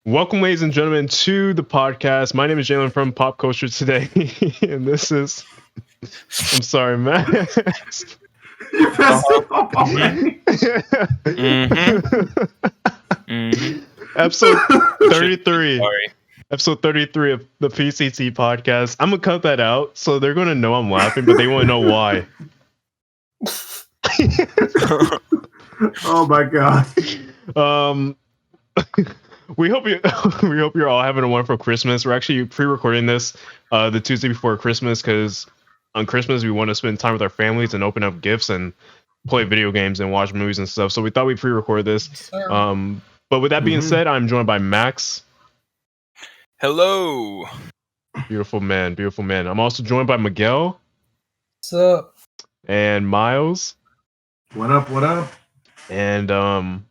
Welcome, ladies and gentlemen, to the podcast. My name is Jalen from Pop Culture Today, and this is. I'm sorry, Max. You messed up already. Episode 33. Sorry. Episode 33 of the PCT podcast. I'm gonna cut that out, so they're gonna know I'm laughing, but they won't know why. Oh my god. We hope you're all having a wonderful Christmas. We're actually pre-recording this the Tuesday before Christmas because on Christmas we want to spend time with our families and open up gifts and play video games and watch movies and stuff. So we thought we'd pre-record this. But with that being said, I'm joined by Max. Hello. Beautiful man. I'm also joined by Miguel. What's up? And Miles. What up? And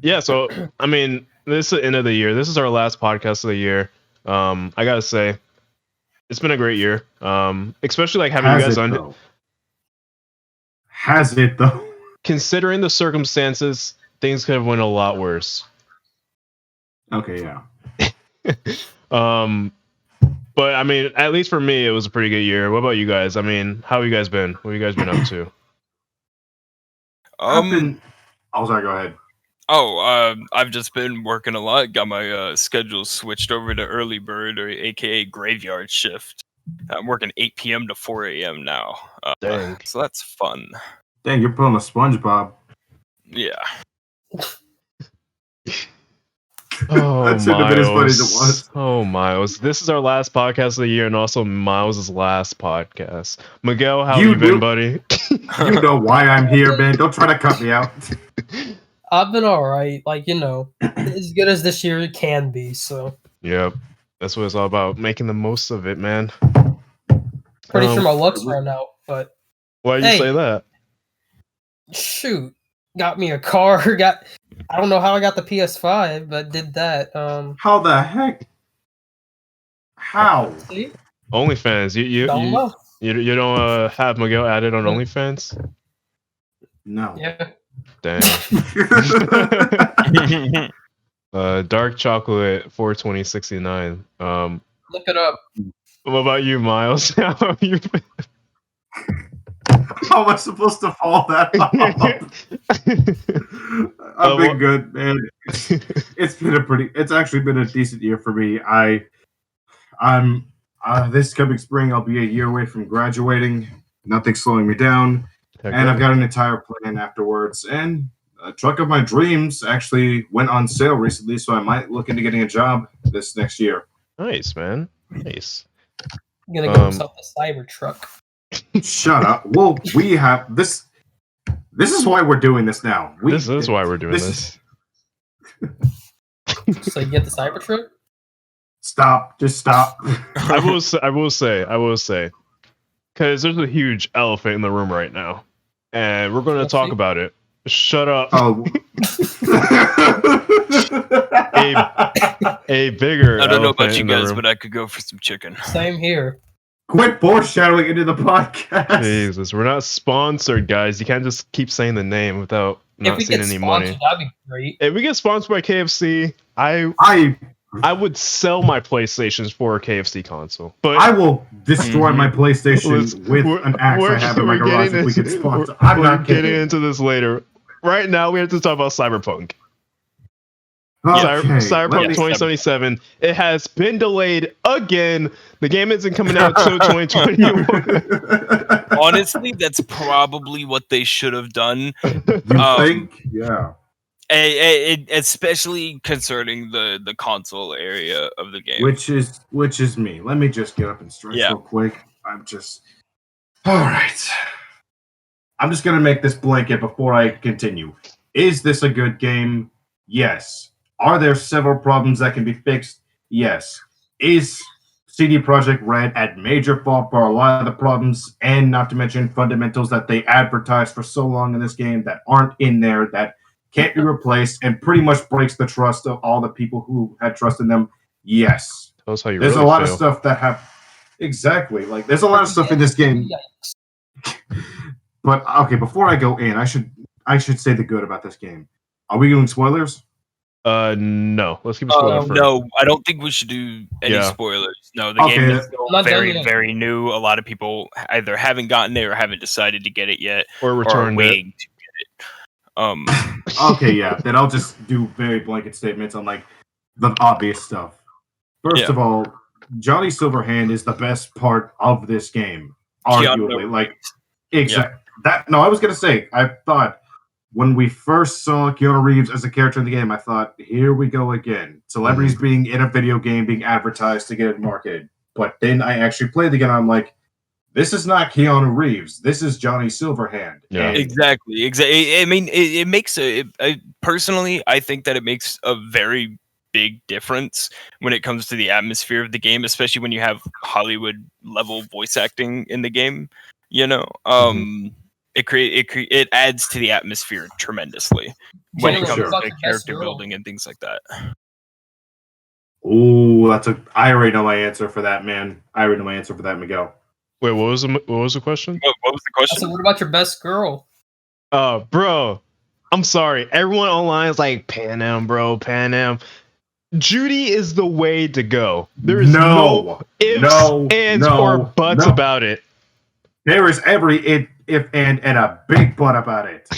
yeah, so I mean, this is the end of the year. This is our last podcast of the year. I gotta say, it's been a great year. Especially like having you guys on. Has it though? Considering the circumstances, things could have went a lot worse. Okay, yeah. But I mean, at least for me, it was a pretty good year. What about you guys? I mean, how have you guys been? What have you guys been up to? Sorry, go ahead. I've just been working a lot. Got my schedule switched over to early bird, or AKA graveyard shift. I'm working 8 p.m. to 4 a.m. now. Dang. So that's fun. Dang, you're pulling a SpongeBob. Yeah. Oh, that shouldn't have been as funny as it was. Oh, Miles. This is our last podcast of the year and also Miles' last podcast. Miguel, how have you been, buddy? You know why I'm here, man. Don't try to cut me out. I've been alright. Like, as good as this year can be, so. Yep. That's what it's all about. Making the most of it, man. Pretty sure my luck's run out, but. Why'd you say that? Shoot. Got me a car. I don't know how I got the PS5, but did that. How the heck? How? See? OnlyFans. You don't have Miguel added on OnlyFans? No. Yeah. Dang. Dark chocolate 42069. Look it up. What about you, Miles? How have you been? How am I supposed to follow that up? I've been good, man. It's actually been a decent year for me. I'm this coming spring I'll be a year away from graduating. Nothing's slowing me down. And I've got an entire plan afterwards. And a truck of my dreams actually went on sale recently, so I might look into getting a job this next year. Nice, man. Nice. I'm gonna go myself a Cybertruck. Shut up. Well, we have this. This is why we're doing this now. This is why we're doing this. So you get the Cybertruck? Stop. Just stop. I will say, because there's a huge elephant in the room right now, and we're going to talk about it. Shut up. Oh. a bigger. I don't know about you guys, but I could go for some chicken. Same here. Quit foreshadowing into the podcast. Jesus, we're not sponsored, guys. You can't just keep saying the name without not seeing any money. That'd be great. If we get sponsored by KFC, I would sell my PlayStations for a KFC console. But I will destroy my PlayStation with an axe I have in my garage if we get sponsored. I'm not getting into this later. Right now, we have to talk about Cyberpunk. Okay, Cyberpunk 2077. It has been delayed again. The game isn't coming out until 2021. Honestly, that's probably what they should have done. You think? Yeah. Especially concerning the console area of the game, which is me. Let me just get up and stretch real quick. All right. I'm just gonna make this blanket before I continue. Is this a good game? Yes. Are there several problems that can be fixed? Yes. Is CD Projekt Red at major fault for a lot of the problems, and not to mention fundamentals that they advertised for so long in this game that aren't in there, that can't be replaced, and pretty much breaks the trust of all the people who had trust in them? Yes. That's how you there's really a lot feel. Of stuff that have exactly like there's a lot of stuff in this game. But okay, before I go in, I should say the good about this game. Are we doing spoilers? No. Let's keep it spoiler free. No, I don't think we should do any spoilers. No, the game is still very, very new. A lot of people either haven't gotten it or haven't decided to get it yet, or are waiting to get it. Okay, yeah. Then I'll just do very blanket statements on like the obvious stuff. First of all, Johnny Silverhand is the best part of this game, arguably. Like, exactly. I was gonna say, I thought when we first saw Keanu Reeves as a character in the game, I thought, here we go again. Celebrities being in a video game, being advertised to get it marketed. But then I actually played the game, and I'm like, this is not Keanu Reeves. This is Johnny Silverhand. Yeah, exactly. I mean, it makes personally, I think that it makes a very big difference when it comes to the atmosphere of the game, especially when you have Hollywood level voice acting in the game. You know, it adds to the atmosphere tremendously when it comes to character building and things like that. Ooh, I already know my answer for that, man. I already know my answer for that, Miguel. Wait, what was the question? What was the question? So what about your best girl? Bro, I'm sorry. Everyone online is like, Pan Am, bro, Pan Am. Judy is the way to go. There is no ifs, ands, or buts about it. There is every if and a big butt about it.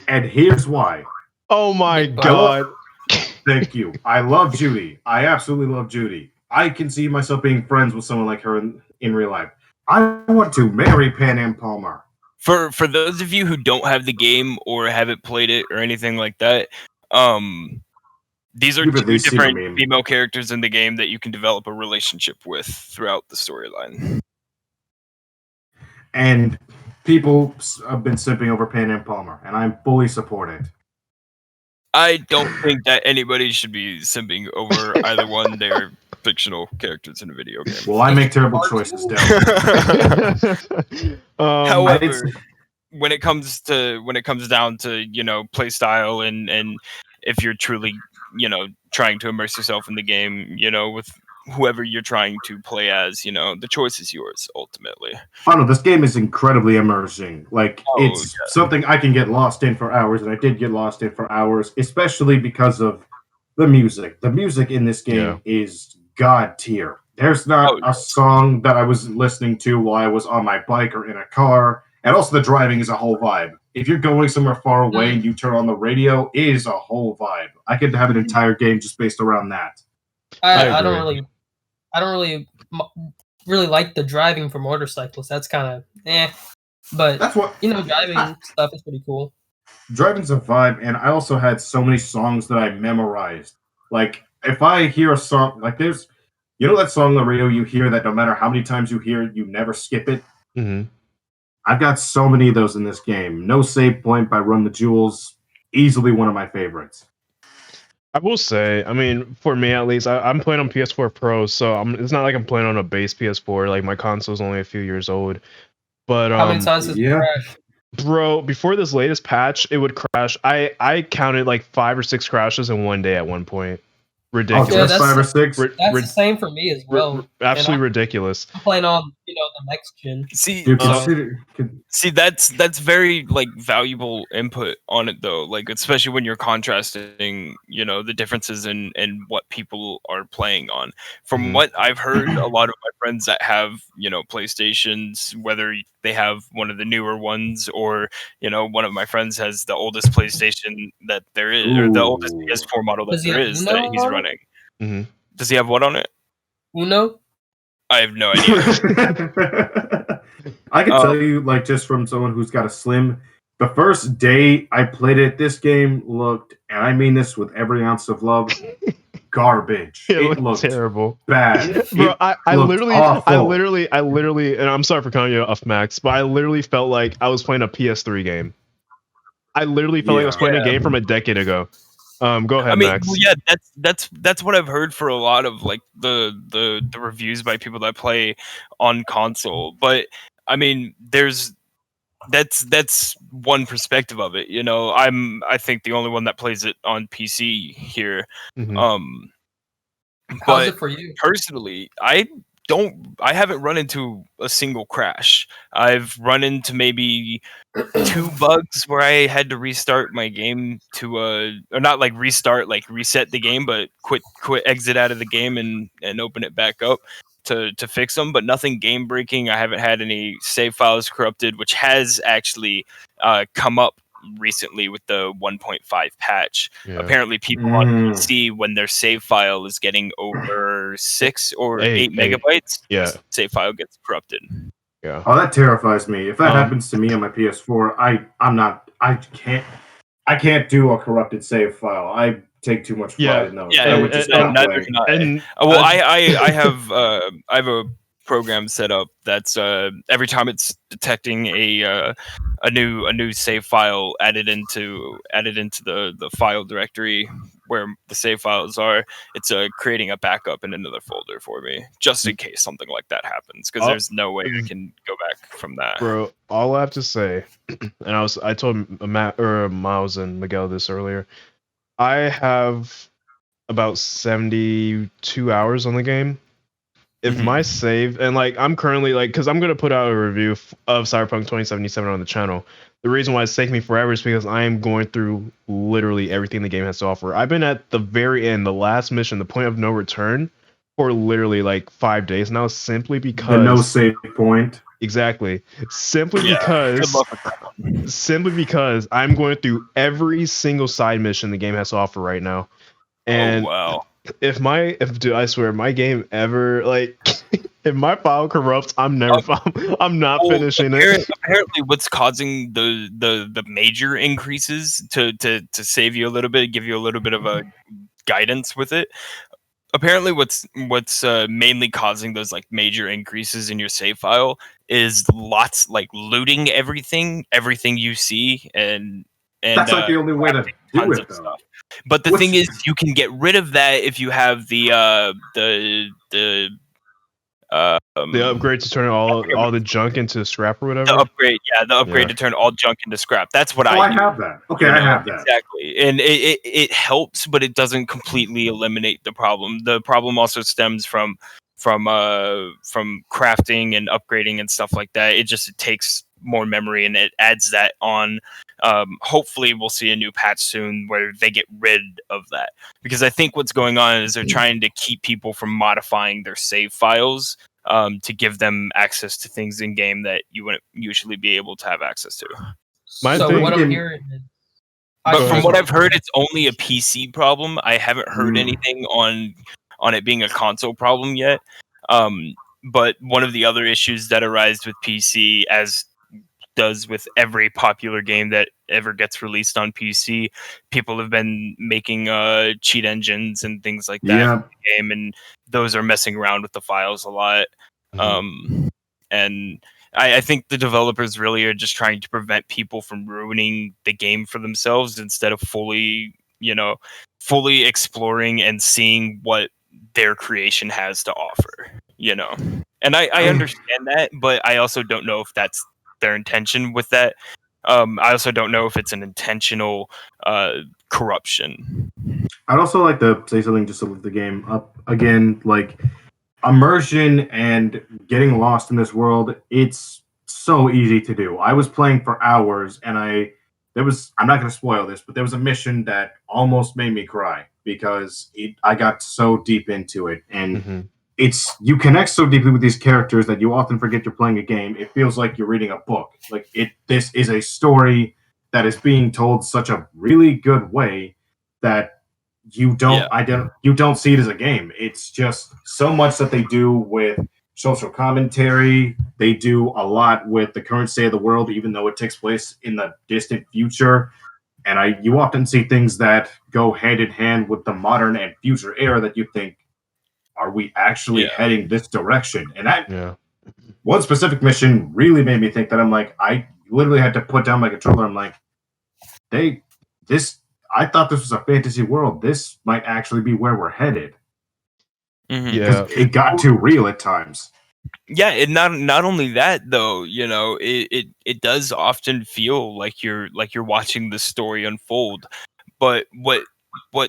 And here's why. Oh my god. Thank you. I love Judy. I absolutely love Judy. I can see myself being friends with someone like her in real life. I want to marry Pan Am Palmer. For those of you who don't have the game or haven't played it or anything like that, these are two different female characters in the game that you can develop a relationship with throughout the storyline. And people have been simping over Pan Am Palmer, and I'm fully supported. I don't think that anybody should be simping over either one. They're fictional characters in a video game. Well, I make terrible choices, however, when it comes down to play style and if you're truly trying to immerse yourself in the game, with whoever you're trying to play as, the choice is yours ultimately. I don't know, this game is incredibly immersing. Like, it's something I can get lost in for hours, and I did get lost in for hours, especially because of the music. The music in this game is god tier. There's not a song that I was listening to while I was on my bike or in a car, and also the driving is a whole vibe. If you're going somewhere far away and you turn on the radio, it is a whole vibe. I could have an entire game just based around that. I don't really like the driving for motorcycles. That's kind of but that's what driving stuff is pretty cool. Driving's a vibe, and I also had so many songs that I memorized. Like, if I hear a song, like there's, that song on the radio you hear that no matter how many times you hear it, you never skip it. Mm-hmm. I've got so many of those in this game. No Save Point by Run the Jewels, easily one of my favorites. I will say, I mean, for me at least, I'm playing on PS4 Pro, so it's not like I'm playing on a base PS4. Like, my console's only a few years old. But how many times does it crash? Bro, before this latest patch, it would crash. I counted like 5 or 6 crashes in one day at one point. Ridiculous. Okay, that's 5 or 6. That's the same for me as well. Absolutely ridiculous. I'm playing on, the next gen. See, that's very valuable input on it though. Like, especially when you're contrasting, the differences in what people are playing on. From what I've heard, a lot of my friends that have, PlayStations, whether they have one of the newer ones or, one of my friends has the oldest PlayStation that there is, or the oldest PS4 model that there is that he's running. Mm-hmm. Does he have what on it? Uno? I have no idea. I can tell you, just from someone who's got a Slim, the first day I played it, this game looked, and I mean this with every ounce of love, garbage. It looked terrible, bad. Bro, I literally, and I'm sorry for calling you off, Max, but I literally felt like I was playing a PS3 game. I literally felt like I was playing a game from a decade ago. Go ahead, Max. Well, yeah, that's what I've heard for a lot of the reviews by people that play on console. But I mean, that's one perspective of it. I think the only one that plays it on PC here. Mm-hmm. How's it for you? Personally, I haven't run into a single crash. I've run into maybe 2 bugs where I had to restart my game to or not like restart, like reset the game, but quit exit out of the game and open it back up to fix them, but nothing game breaking. I haven't had any save files corrupted, which has actually come up recently with the 1.5 patch. Apparently people on PC, when their save file is getting over 6 or 8 megabytes, the save file gets corrupted. Yeah. Oh, that terrifies me. If that happens to me on my PS4, I can't do a corrupted save file. I take too much pride in those. Yeah, neither can I. Well, I have a program set up that's every time it's detecting a new save file added into the file directory where the save files are, it's creating a backup in another folder for me, just in case something like that happens, because there's no way I can go back from that. Bro, all I have to say, and I told Miles and Miguel this earlier, I have about 72 hours on the game. If my save, and like I'm currently like, because I'm gonna put out a review of Cyberpunk 2077 on the channel. The reason why it's taking me forever is because I am going through literally everything the game has to offer. I've been at the very end, the last mission, the point of no return, for literally like 5 days now, simply because the no save point. Exactly. Simply because I'm going through every single side mission the game has to offer right now. And wow. I swear my game ever, like, if my file corrupts, I'm not finishing it. Apparently what's causing the major increases to save you a little bit, give you a little bit of a guidance with it. Apparently what's mainly causing those like major increases in your save file is lots like looting everything you see, and that's like the only way to do it though. Stuff. But the thing is, you can get rid of that if you have the upgrade to turn all the junk into scrap or whatever. The upgrade to turn all junk into scrap. That's what I have that. Okay, I have that. Exactly. And it helps, but it doesn't completely eliminate the problem. The problem also stems from crafting and upgrading and stuff like that. It takes more memory, and it adds that on. Hopefully we'll see a new patch soon where they get rid of that, because I think what's going on is they're trying to keep people from modifying their save files to give them access to things in game that you wouldn't usually be able to have access to. What I'm hearing is, but from what I've heard, it's only a PC problem. I haven't heard anything on it being a console problem yet. But one of the other issues that arise with PC, as does with every popular game that ever gets released on PC, people have been making cheat engines and things like that in the game, and those are messing around with the files a lot. And I think the developers really are just trying to prevent people from ruining the game for themselves, instead of fully exploring and seeing what their creation has to offer, And I understand that, but I also don't know if that's their intention with that. I also don't know if it's an intentional corruption. I'd also like to say something just to lift the game up again. Like, immersion and getting lost in this world, it's so easy to do. I was playing for hours, and I'm not going to spoil this, but there was a mission that almost made me cry because I got so deep into it, and you connect so deeply with these characters that you often forget you're playing a game. It feels like you're reading a book. Like, this is a story that is being told such a really good way that you don't see it as a game. It's just so much that they do with social commentary. They do a lot with the current state of the world, even though it takes place in the distant future. And you often see things that go hand in hand with the modern and future era that you think, are we actually heading this direction? And one specific mission really made me think that. I'm like, I literally had to put down my controller. I'm like, I thought this was a fantasy world. This might actually be where we're headed. Because it got too real at times. Yeah, and not only that though, it does often feel like you're watching the story unfold. But what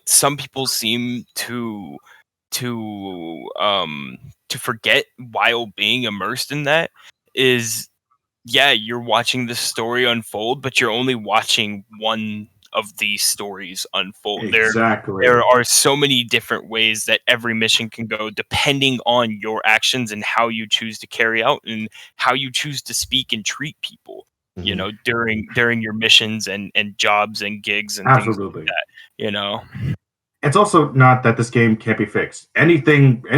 some people seem to to forget while being immersed in that is, yeah, you're watching the story unfold, but you're only watching one of these stories unfold. Exactly. There are so many different ways that every mission can go, depending on your actions and how you choose to carry out and how you choose to speak and treat people. You know, during your missions and jobs and gigs and things like that. You know, it's also not that this game can't be fixed. Any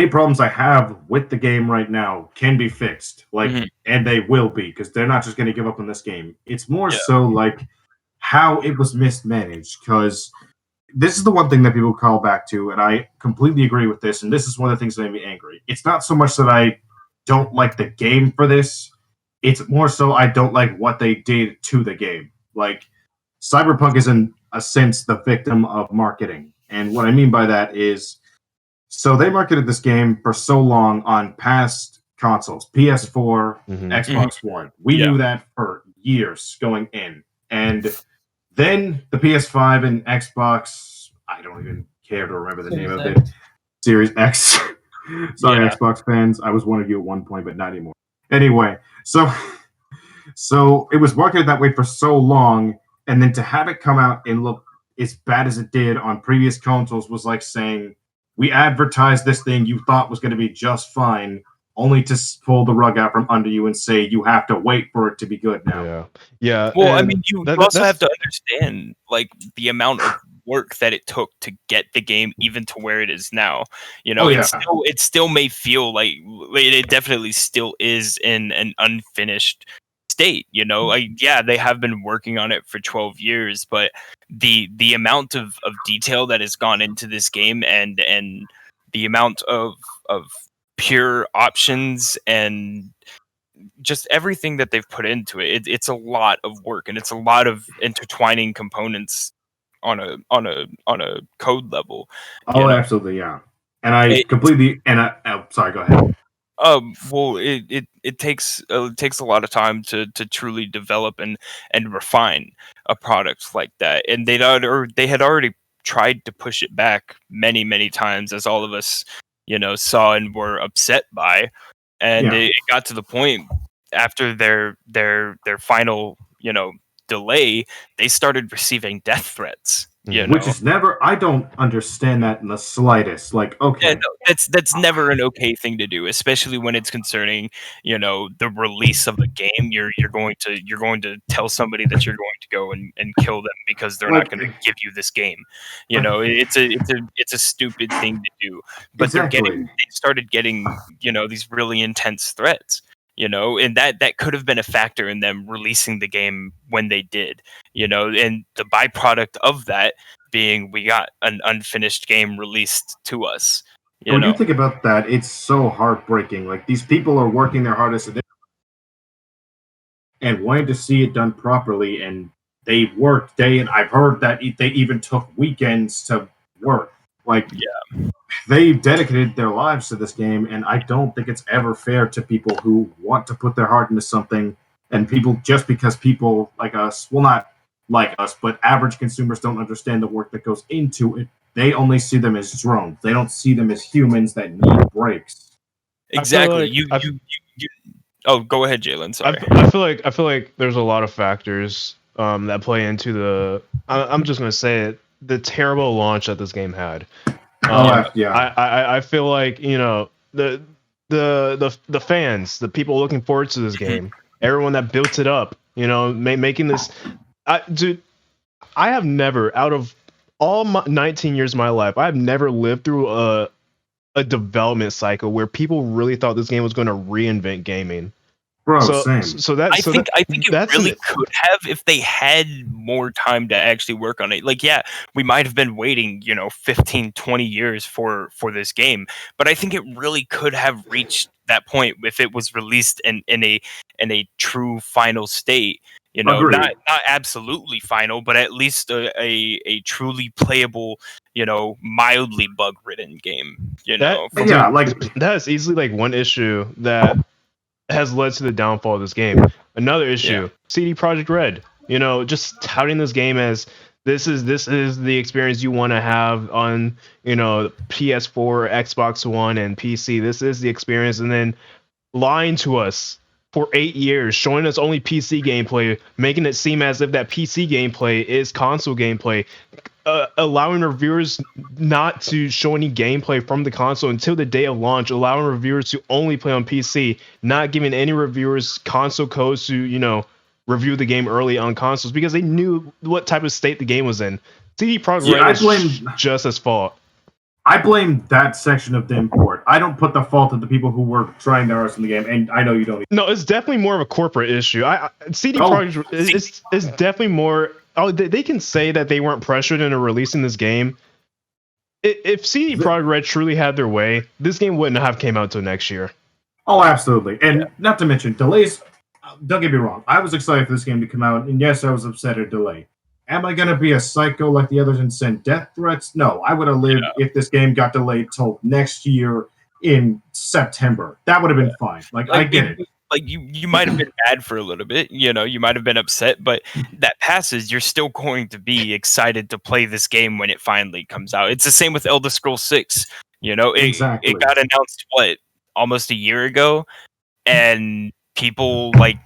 problems I have with the game right now can be fixed. And they will be, because they're not just going to give up on this game. It's more so like how it was mismanaged, because this is the one thing that people call back to, and I completely agree with this, and this is one of the things that made me angry. It's not so much that I don't like the game for this, it's more so I don't like what they did to the game. Like, Cyberpunk is in a sense the victim of marketing. And what I mean by that is, so they marketed this game for so long on past consoles, PS4, Xbox One. We knew that for years going in. And then the PS5 and Xbox, I don't even care to remember the name of it, Series X. Sorry, Xbox fans. I was one of you at one point, but not anymore. Anyway, so it was marketed that way for so long, and then to have it come out and look as bad as it did on previous consoles was like saying, we advertised this thing you thought was going to be just fine, only to pull the rug out from under you and say you have to wait for it to be good now. Yeah. Well, I mean, you also have to understand, like, the amount of work that it took to get the game even to where it is now. You know, it still may feel like it definitely still is in an unfinished state. You know, like, yeah, they have been working on it for 12 years, but the amount of detail that has gone into this game and the amount of pure options and just everything that they've put into it, it's a lot of work, and it's a lot of intertwining components on a code level. Oh, absolutely, yeah. And I completely sorry, go ahead. Well, it takes a lot of time to truly develop and refine a product like that, and they had already tried to push it back many times, as all of us, you know, saw and were upset by, and it got to the point after their final, you know, delay, they started receiving death threats. You know? Which is never, I don't understand that in the slightest. Like, okay. Yeah, no, that's never an okay thing to do, especially when it's concerning, you know, the release of the game. You're going to tell somebody that you're going to go and kill them because they're not going to give you this game. You know, it's a stupid thing to do. But they started getting, you know, these really intense threats. You know, and that could have been a factor in them releasing the game when they did, you know, and the byproduct of that being we got an unfinished game released to us. When you think about that, it's so heartbreaking. Like, these people are working their hardest and wanting to see it done properly, and they worked day, and I've heard that they even took weekends to work. Like, they dedicated their lives to this game, and I don't think it's ever fair to people who want to put their heart into something, and people, just because people like us, well, not like us, but average consumers don't understand the work that goes into it. They only see them as drones. They don't see them as humans that need breaks. Exactly. Oh, go ahead, Jalen. Sorry. I feel like there's a lot of factors that play into the. I'm just gonna say it. The terrible launch that this game had. I feel like, you know, the fans, the people looking forward to this game, everyone that built it up, you know, making this. Dude, I have never, out of all my 19 years of my life, I have never lived through a development cycle where people really thought this game was going to reinvent gaming. Bro, I think it really could have if they had more time to actually work on it. Like, yeah, we might have been waiting, you know, 15, 20 years for this game, but I think it really could have reached that point if it was released in a true final state. You know, not absolutely final, but at least a truly playable, you know, mildly bug-ridden game. You know, that is easily like one issue that has led to the downfall of this game. Another issue, CD Projekt Red, you know, just touting this game as This is the experience you want to have on, PS4, Xbox One, and PC. This is the experience, and then lying to us for 8 years, showing us only PC gameplay, making it seem as if that PC gameplay is console gameplay, allowing reviewers not to show any gameplay from the console until the day of launch, allowing reviewers to only play on PC, not giving any reviewers console codes to, review the game early on consoles because they knew what type of state the game was in. CD Projekt Red is just as fault. I blame that section of the import. I don't put the fault of the people who were trying to arson the game, and I know you don't. No, it's definitely more of a corporate issue. CD Projekt is definitely more. Oh, they can say that they weren't pressured into releasing this game. If CD Projekt Red truly had their way, this game wouldn't have came out till next year. Oh, absolutely. And not to mention, delays. Don't get me wrong. I was excited for this game to come out, and yes, I was upset at delay. Am I going to be a psycho like the others and send death threats? No, I would have lived if this game got delayed till next year in September. That would have been fine. Like I get it. Like you might have been mad for a little bit, you might have been upset, but that passes. You're still going to be excited to play this game when it finally comes out. It's the same with Elder Scrolls 6. Exactly. It got announced almost a year ago, and people like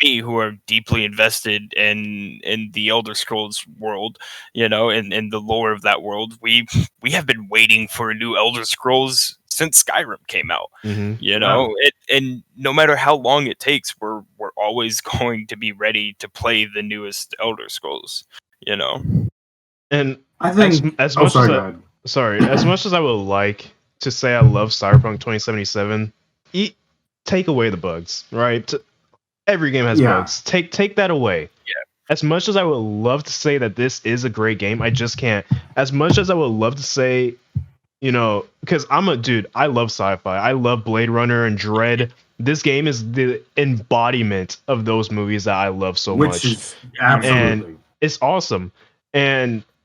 me who are deeply invested in the Elder Scrolls world, in the lore of that world, we have been waiting for a new Elder Scrolls since Skyrim came out. And no matter how long it takes, we're always going to be ready to play the newest Elder Scrolls. And I think as much as I would like to say I love Cyberpunk 2077, take away the bugs, right? Every game has bugs. Take that away. Yeah. As much as I would love to say that this is a great game, I just can't. As much as I would love to say, because I'm a dude, I love sci-fi. I love Blade Runner and Dread. This game is the embodiment of those movies that I love so much. Which is absolutely. And it's awesome.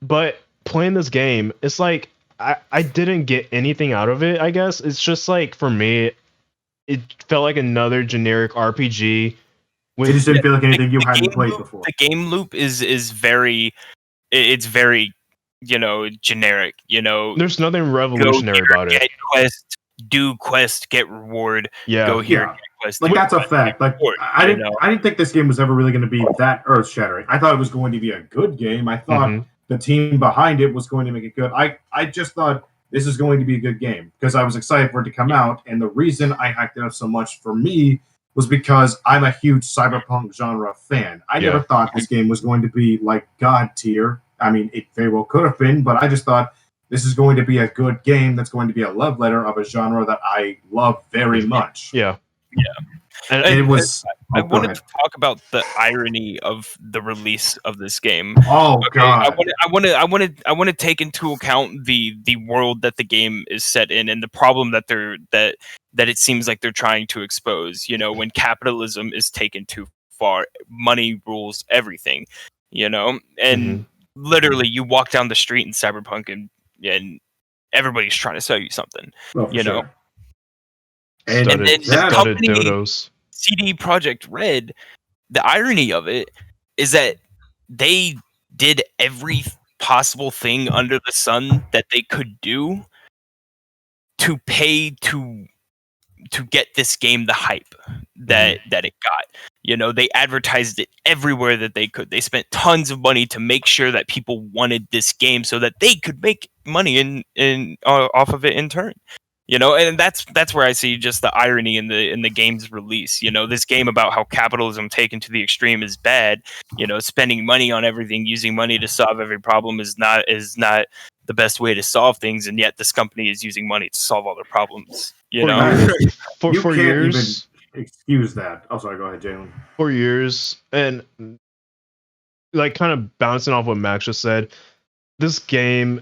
But playing this game, it's like I didn't get anything out of it, I guess. It's just like, for me, it felt like another generic RPG. It just didn't feel like anything you hadn't played before. The game loop is very, it's very, generic. There's nothing revolutionary about it. Get quest, do quest, get reward. Yeah. Go here, get quest. Like that's a fact. Like I didn't think this game was ever really going to be that earth shattering. I thought it was going to be a good game. I thought the team behind it was going to make it good. I just thought this is going to be a good game because I was excited for it to come out. And the reason I hyped it up so much for me was because I'm a huge cyberpunk genre fan. I never thought this game was going to be like God tier. I mean, it very well could have been, but I just thought this is going to be a good game that's going to be a love letter of a genre that I love very much. Yeah. And it was... I wanted to talk about the irony of the release of this game. Oh God! I want to take into account the world that the game is set in and the problem that it seems like they're trying to expose. When capitalism is taken too far, money rules everything. And literally, you walk down the street in Cyberpunk and everybody's trying to sell you something. Oh, sure. And then the company, dodos. CD Projekt Red, the irony of it is that they did every possible thing under the sun that they could do to pay to get this game the hype that it got. They advertised it everywhere that they could. They spent tons of money to make sure that people wanted this game so that they could make money in off of it in turn. And that's where I see just the irony in the game's release. This game about how capitalism taken to the extreme is bad. Spending money on everything, using money to solve every problem is not the best way to solve things, and yet this company is using money to solve all their problems. For years, even excuse that. Oh, sorry. Go ahead, Jalen. For years, and like kind of bouncing off what Max just said, this game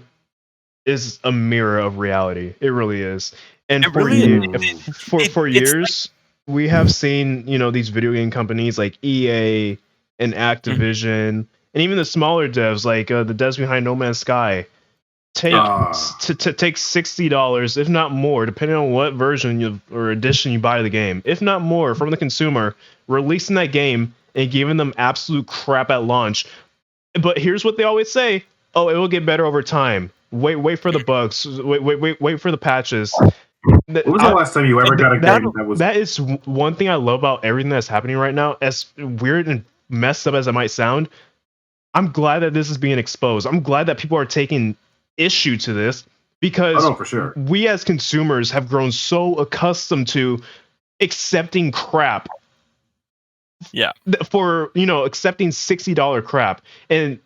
is a mirror of reality. It really is. And for years, we have seen, these video game companies like EA and Activision, and even the smaller devs like the devs behind No Man's Sky take $60, if not more, depending on what version or edition you buy of the game, if not more, from the consumer, releasing that game and giving them absolute crap at launch, But here's what they always say: "Oh, it will get better over time. Wait for the bugs. Wait for the patches." When was the last time you ever got a game that was? That is one thing I love about everything that's happening right now. As weird and messed up as it might sound, I'm glad that this is being exposed. I'm glad that people are taking issue to this because for sure. We as consumers have grown so accustomed to accepting crap. Yeah. For accepting $60 crap,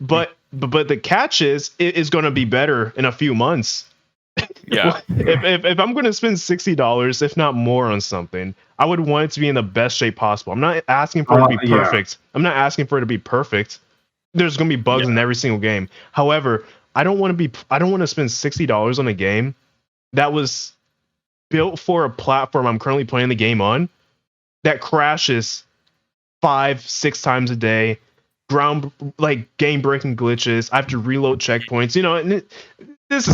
but the catch is it is going to be better in a few months. Yeah. if I'm going to spend $60, if not more, on something, I would want it to be in the best shape possible. I'm not asking for it to be perfect. I'm not asking for it to be perfect. There's going to be bugs in every single game. However, I don't want to spend $60 on a game that was built for a platform I'm currently playing the game on that crashes 5-6 times a day, game breaking glitches. I have to reload checkpoints. And this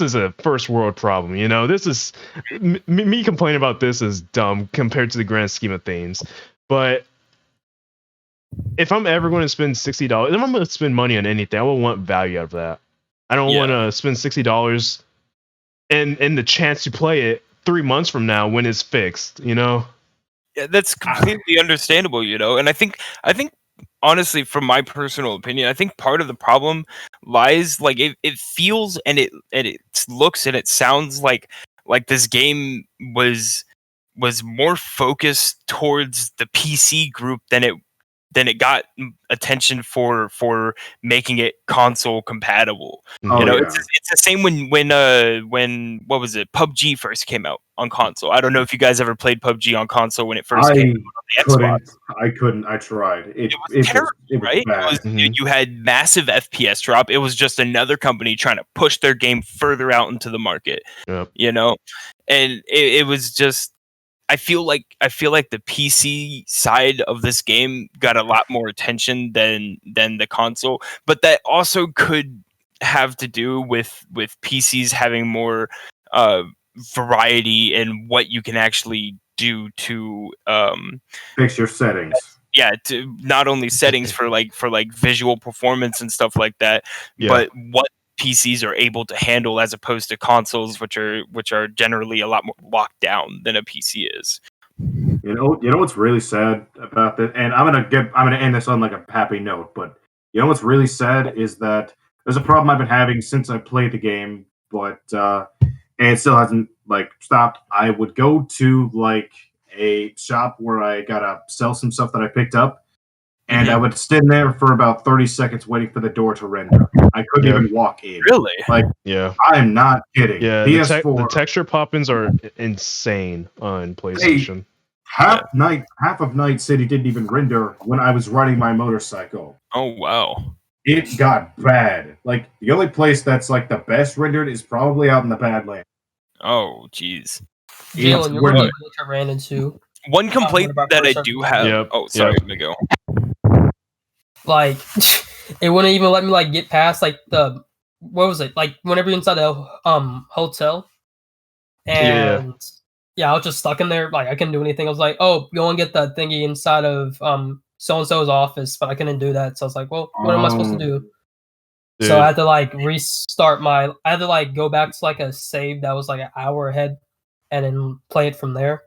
is a first world problem. This is me complaining about this is dumb compared to the grand scheme of things. But if I'm ever going to spend $60, if I'm going to spend money on anything, I will want value out of that. I don't want to spend $60 and the chance to play it 3 months from now when it's fixed. Yeah, that's completely understandable. And I think honestly, from my personal opinion, I think part of the problem lies it feels and it looks and it sounds like this game was more focused towards the PC group than it got attention for making it console compatible. It's the same when what was it, PUBG first came out on console. I don't know if you guys ever played PUBG on console when it first came out on the Xbox. I couldn't. I tried. It was terrible, right? Bad. You had massive FPS drop. It was just another company trying to push their game further out into the market. Yep. And it was just. I feel like the PC side of this game got a lot more attention than the console, but that also could have to do with PCs having more variety in what you can actually do to fix your settings. Yeah, to not only settings for visual performance and stuff like that, but what PCs are able to handle as opposed to consoles, which are generally a lot more locked down than a PC is. You know what's really sad about that, and I'm gonna end this on a happy note. But you know what's really sad is that there's a problem I've been having since I played the game, but and it still hasn't stopped. I would go to a shop where I gotta sell some stuff that I picked up. And I would stand there for about 30 seconds waiting for the door to render. I couldn't even walk in. Really? I'm not kidding. Yeah, PS4, the texture pop-ins are insane on PlayStation. Half of Night City didn't even render when I was riding my motorcycle. Oh, wow. It got bad. The only place that's the best rendered is probably out in the Badlands. Oh, jeez. Jalen, you're what I ran into. One complaint that I do have. Yep. Oh, sorry, Miguel. It wouldn't even let me get past the what was it whenever you're inside the hotel, and I was just stuck in there. I couldn't do anything. I was like, oh, go and get that thingy inside of so and so's office, but I couldn't do that. So I was like, well, what am I supposed to do? Dude. So I had to restart I had to go back to a save that was an hour ahead, and then play it from there.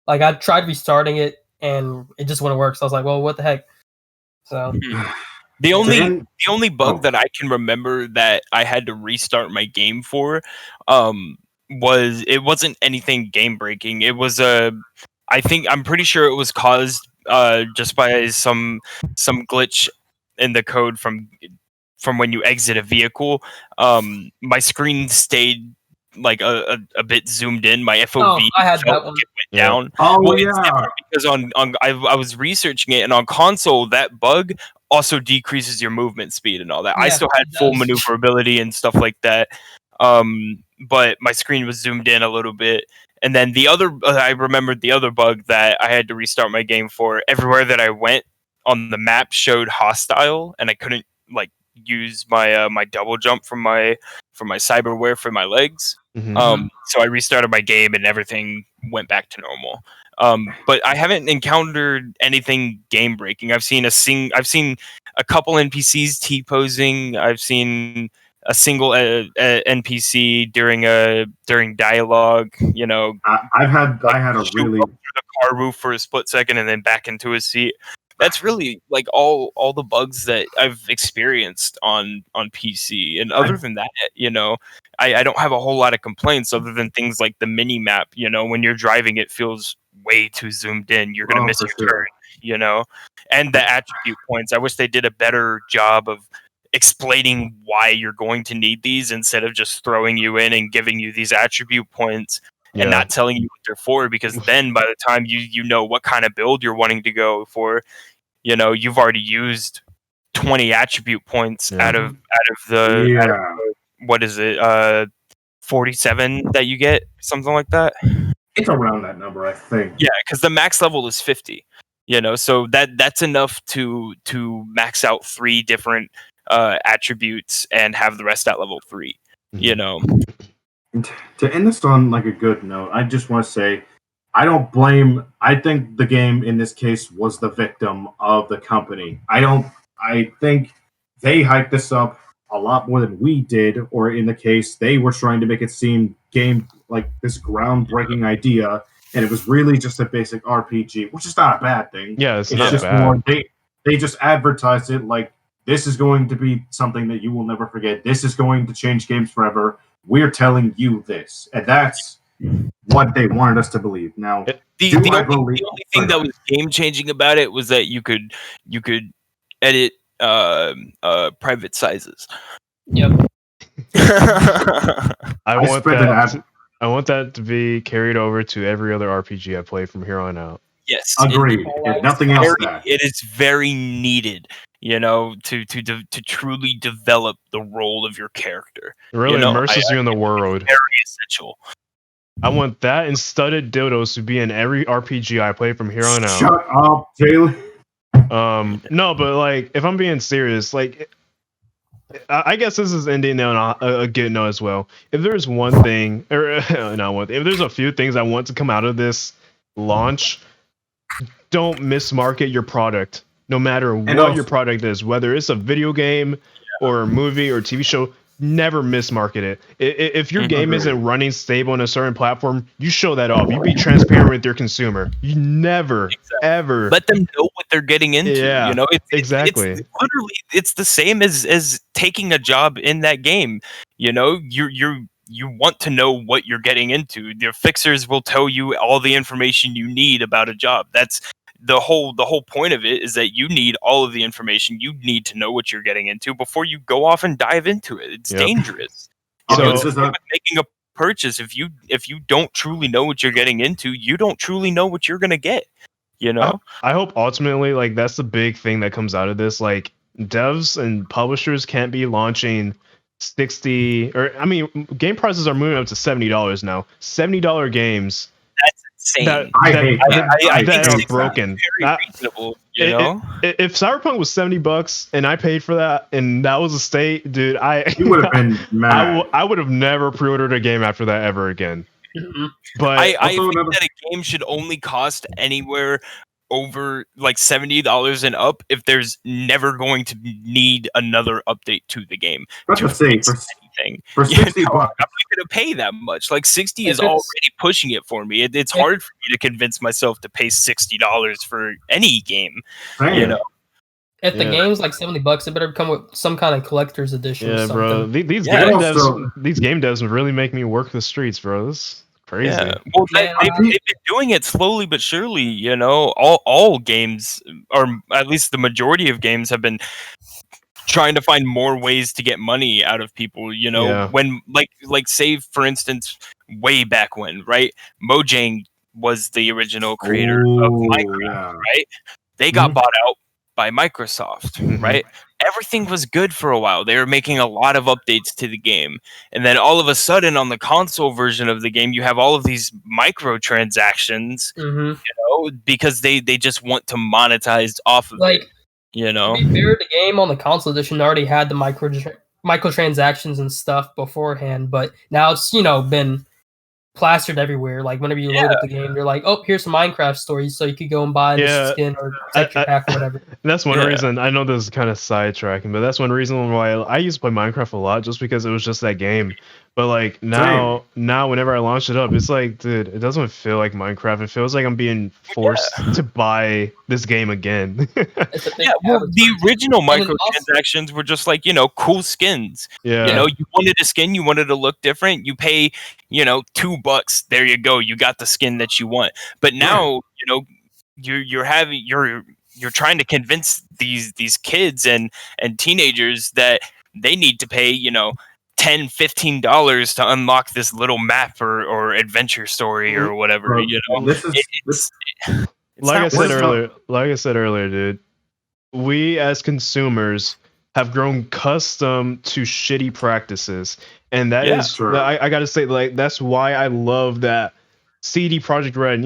I tried restarting it and it just wouldn't work. So I was like, well, what the heck? So the only bug that I can remember that I had to restart my game for it wasn't anything game breaking. It was I'm pretty sure it was caused just by some glitch in the code from when you exit a vehicle. My screen stayed a bit zoomed in. My FOV I had that one. Went down. Oh, well, it's different because I was researching it, and on console that bug also decreases your movement speed and all that. I still had full maneuverability and stuff like that, but my screen was zoomed in a little bit. And then I remembered the other bug that I had to restart my game for. Everywhere that I went on the map showed hostile, and I couldn't use my my double jump from my cyberware for my legs. Mm-hmm. So I restarted my game and everything went back to normal. But I haven't encountered anything game breaking. I've seen a couple NPCs T-posing. I've seen a single NPC during dialogue. You know, I had a really up through the car roof for a split second and then back into his seat. That's really like all the bugs that I've experienced on PC. And other than that, you know, I don't have a whole lot of complaints other than things like the mini map. You know, when you're driving, it feels way too zoomed in. You're gonna miss your turn. You know, and the attribute points. I wish they did a better job of explaining why you're going to need these instead of just throwing you in and giving you these attribute points. And not telling you what they're for, because then by the time you know what kind of build you're wanting to go for, you know, you've already used 20 attribute points out of what is it, 47 that you get, something like that. It's around that number, I think. Yeah, because the max level is 50. You know, so that's enough to max out 3 different attributes and have the rest at level 3. You know. To end this on like a good note, I just want to say I think the game in this case was the victim of the company. I think they hyped this up a lot more than we did, or in the case they were trying to make it seem game like this groundbreaking idea, and it was really just a basic RPG, which is not a bad thing. Yeah, it's not just bad. More, they just advertised it like this is going to be something that you will never forget. This is going to change games forever. We're telling you this, and that's what they wanted us to believe. Now, the only thing that was game changing about it was that you could edit private sizes. Yep. I want that to be carried over to every other RPG I play from here on out. Yes, agreed. If nothing else, it is very needed. You know, to truly develop the role of your character. It really immerses you in the world. Very essential. I want that and studded dildos to be in every RPG I play from here on out. Shut up, Taylor. No, but like, if I'm being serious, like, I guess this is ending on a good note as well. If there's one thing, or not one thing, if there's a few things I want to come out of this launch, don't mismarket your product. No matter what your product is, whether it's a video game or a movie or TV show, never mismarket it. If your game isn't running stable on a certain platform, you show that off. You be transparent with your consumer. You never, ever let them know what they're getting into. Yeah, you know, exactly. It's literally, it's the same as taking a job in that game. You know, you want to know what you're getting into. Your fixers will tell you all the information you need about a job. That's the whole point of it, is that you need all of the information. You need to know what you're getting into before you go off and dive into it. It's dangerous. So it's making a purchase. If you don't truly know what you're getting into, you don't truly know what you're gonna get. You know. I hope ultimately, like, that's the big thing that comes out of this. Like, devs and publishers can't be launching 60, or I mean, game prices are moving up to $70 now. $70 games. That's insane. I think it's broken. Very reasonable, you know. If Cyberpunk was $70 and I paid for that, and that was a state, dude, you would have been mad. I would have never pre-ordered a game after that ever again. But I think that a game should only cost anywhere over like $70 and up if there's never going to need another update to the game. That's the thing. For $60, I'm not going to pay that much. Like 60 is already pushing it for me. It's hard for me to convince myself to pay $60 for any game. You know, if the game's like $70, it better come with some kind of collector's edition. Yeah, or something. bro. These game devs really make me work the streets, bro. This is crazy. Yeah. Well, they've been doing it slowly but surely. You know, all games, or at least the majority of games, have been trying to find more ways to get money out of people. You know, when like say for instance, way back when, right? Mojang was the original creator of Minecraft, right? They got bought out by Microsoft, right? Everything was good for a while. They were making a lot of updates to the game. And then all of a sudden on the console version of the game, you have all of these microtransactions, you know, because they just want to monetize off of it. You know, to be fair, the game on the console edition already had the microtransactions and stuff beforehand, but now it's, you know, been plastered everywhere. Like whenever you load up the game, they're like, "Oh, here's some Minecraft stories," so you could go and buy the skin or texture pack or whatever. That's one reason. I know this is kind of sidetracking, but that's one reason why I used to play Minecraft a lot, just because it was just that game. But like now whenever I launch it up, it's like, dude, it doesn't feel like Minecraft. It feels like I'm being forced to buy this game again. Well, the original microtransactions were just like, cool skins. Yeah. You wanted a skin, you wanted to look different, you pay, $2. There you go, you got the skin that you want. But now, you're trying to convince these kids and teenagers that they need to pay, $10-15 to unlock this little map or adventure story or whatever. Like I said earlier, dude, we as consumers have grown accustomed to shitty practices, and that is true. I gotta say, like, that's why I love that CD Projekt Red.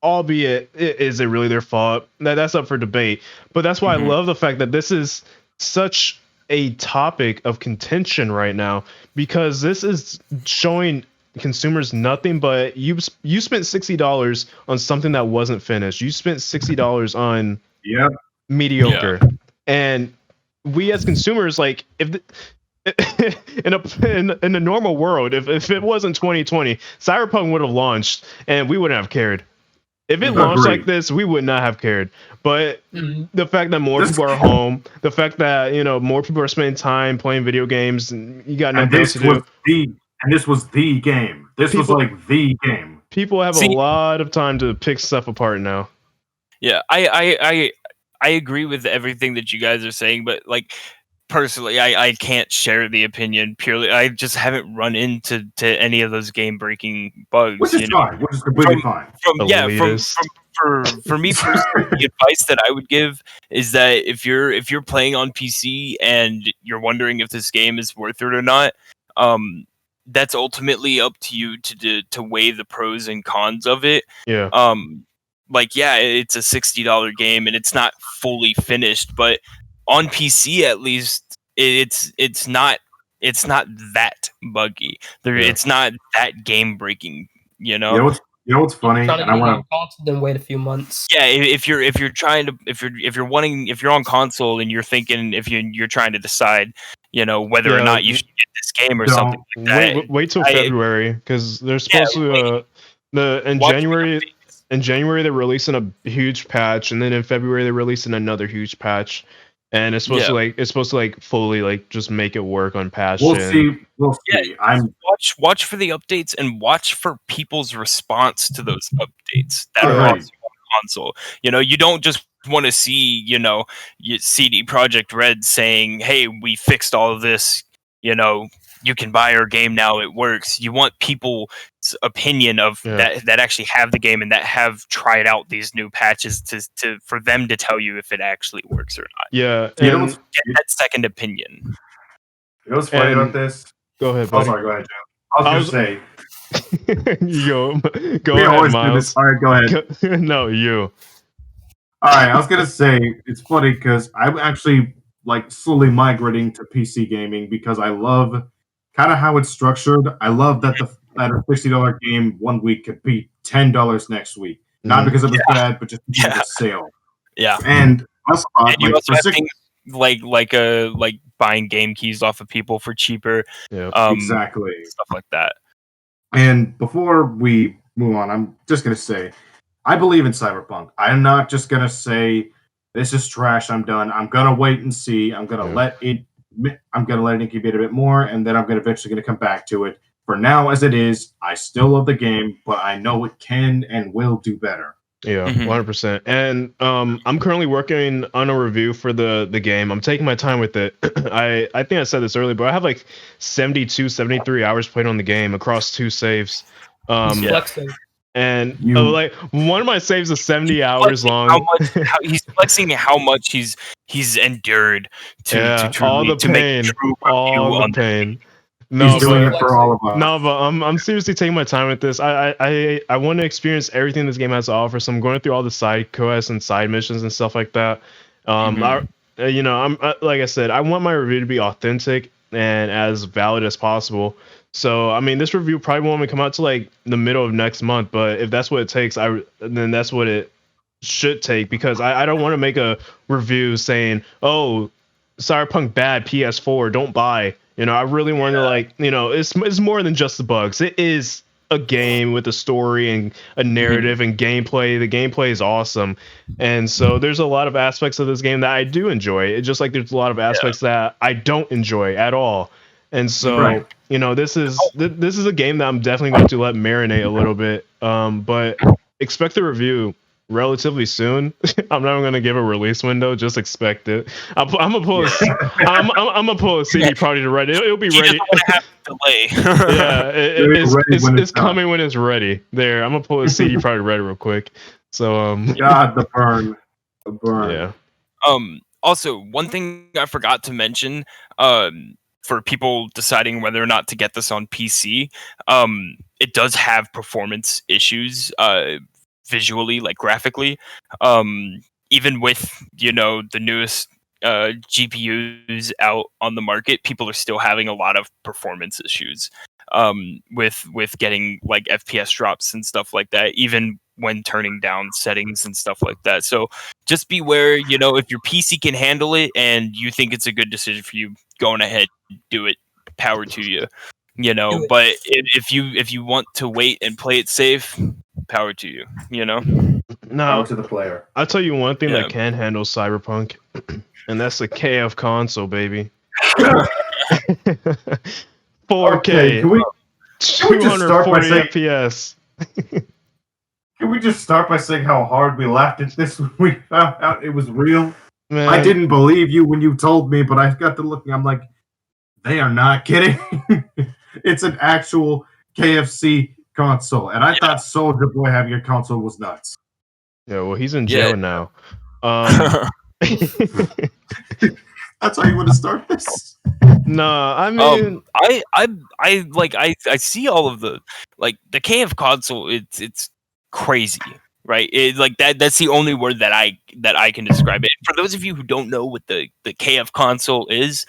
Albeit is it really their fault? That's up for debate. But that's why I love the fact that this is such a topic of contention right now, because this is showing consumers nothing but you spent $60 on something that wasn't finished. You spent $60 on mediocre, and we as consumers, like, if in a normal world, if it wasn't 2020, Cyberpunk would have launched and we wouldn't have cared. If it launched like this, we would not have cared. But the fact that more people are home, the fact that more people are spending time playing video games, and you got nothing else to do. And this was the game. Was like the game. People have a lot of time to pick stuff apart now. Yeah, I agree with everything that you guys are saying, but like personally, I can't share the opinion purely. I just haven't run into any of those game breaking bugs. Which is fine. Which is completely fine. For me personally, the advice that I would give is that if you're playing on PC and you're wondering if this game is worth it or not, that's ultimately up to you to weigh the pros and cons of it. Yeah. It's a $60 game and it's not fully finished, but on PC at least it's not that buggy. It's not that game breaking. You know what's funny? And I want to then wait a few months. Yeah, if you're on console and you're thinking if you're trying to decide, whether or not you should get this game or something like that. Wait till February, because they're supposed to in January they're releasing a huge patch, and then in February they're releasing another huge patch. And it's supposed to fully just make it work on patch. We'll see. Watch for the updates and watch for people's response to those updates that are also on console. You don't just want to see CD Projekt Red saying, "Hey, we fixed all of this. You can buy our game now. It works." You want people's opinion of that actually have the game and that have tried out these new patches to for them to tell you if it actually works or not. Yeah, and get that second opinion. You know what's funny about this? Go ahead, buddy. Oh, sorry, go ahead, Joe. I was going to say. Go ahead, Miles. All right, go ahead. No, you. All right, I was going to say, it's funny because I'm actually slowly migrating to PC gaming because I love kind of how it's structured. I love that that a $60 game one week could be $10 next week. Not because it was bad, but just because of the sale. Yeah. And also, you also have things like buying game keys off of people for cheaper. Yeah. Exactly. Stuff like that. And before we move on, I'm just going to say, I believe in Cyberpunk. I'm not just going to say, this is trash, I'm done. I'm going to wait and see. I'm going to let it incubate a bit more, and then I'm eventually going to come back to it. For now, as it is, I still love the game, but I know it can and will do better. Yeah, 100%. And I'm currently working on a review for the game. I'm taking my time with it. I think I said this earlier, but I have 73 hours played on the game across 2 saves. And one of my saves is 70 hours long. He's flexing how much he's endured to all the pain, all the pain. No, he's doing it for all of us. No, but I'm seriously taking my time with this. I want to experience everything this game has to offer. So I'm going through all the side quests and side missions and stuff like that. I'm like I said, I want my review to be authentic and as valid as possible. So I mean, this review probably won't come out to like the middle of next month. But if that's what it takes, then that's what it should take, because I don't want to make a review saying, oh, Cyberpunk bad, PS4 don't buy. I really want to it's more than just the bugs. It is a game with a story and a narrative and gameplay. The gameplay is awesome, and so there's a lot of aspects of this game that I do enjoy. It's just like there's a lot of aspects that I don't enjoy at all. And so this is a game that I'm definitely going to let marinate a little bit. But expect the review relatively soon. I'm not going to give a release window. Just expect it. I'm gonna pull a CD Projekt Red. It'll be ready. Delay. It's coming when it's ready. There, I'm gonna pull a CD Projekt Red real quick. So God, the burn. Yeah. Also, one thing I forgot to mention. For people deciding whether or not to get this on PC, it does have performance issues. Visually, like graphically, even with the newest GPUs out on the market, people are still having a lot of performance issues with getting like FPS drops and stuff like that, even when turning down settings and stuff like that. So just beware, if your PC can handle it and you think it's a good decision for you, going ahead, do it, power to you. But if you want to wait and play it safe, power to you. No, power to the player. I'll tell you one thing that can handle Cyberpunk, and that's the KFConsole, baby. 4K, okay, can we 240 FPS. Can we just start by saying how hard we laughed at this when we found out it was real? Man. I didn't believe you when you told me, but I got to looking. I'm like, they are not kidding. It's an actual KFC console, and I thought Soldier Boy having a console was nuts. Yeah, well, he's in jail now. That's how you want to start this? No, I mean, I see all of the the KFConsole. It's crazy, right? That's the only word that I can describe it. For those of you who don't know what the KFConsole is,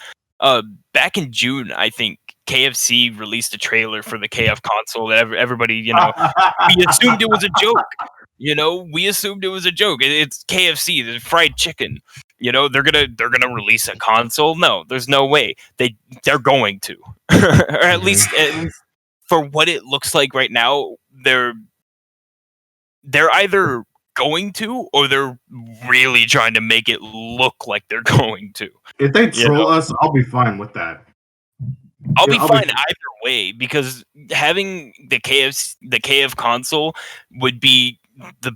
back in June, I think KFC released a trailer for the KFConsole that everybody, we assumed it was a joke. We assumed it was a joke. It's KFC, the fried chicken. They're gonna release a console. No, there's no way. They're going to, or at least for what it looks like right now, they're either going to, or they're really trying to make it look like they're going to. If they troll us, I'll be fine with that. I'll be fine either way, because having the KFConsole would be the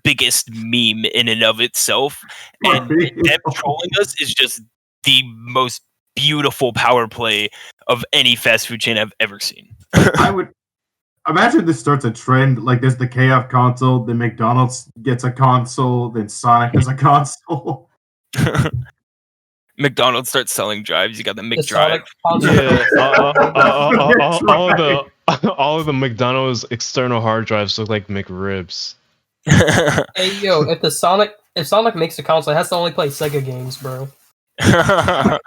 biggest meme in and of itself, and them trolling us is just the most beautiful power play of any fast food chain I've ever seen. I would imagine this starts a trend, like there's the KFConsole, then McDonald's gets a console, then Sonic has a console. McDonald's starts selling drives. You got the McDrive. All of the McDonald's external hard drives look like McRibs. Hey yo, if Sonic makes a console, it has to only play Sega games, bro. But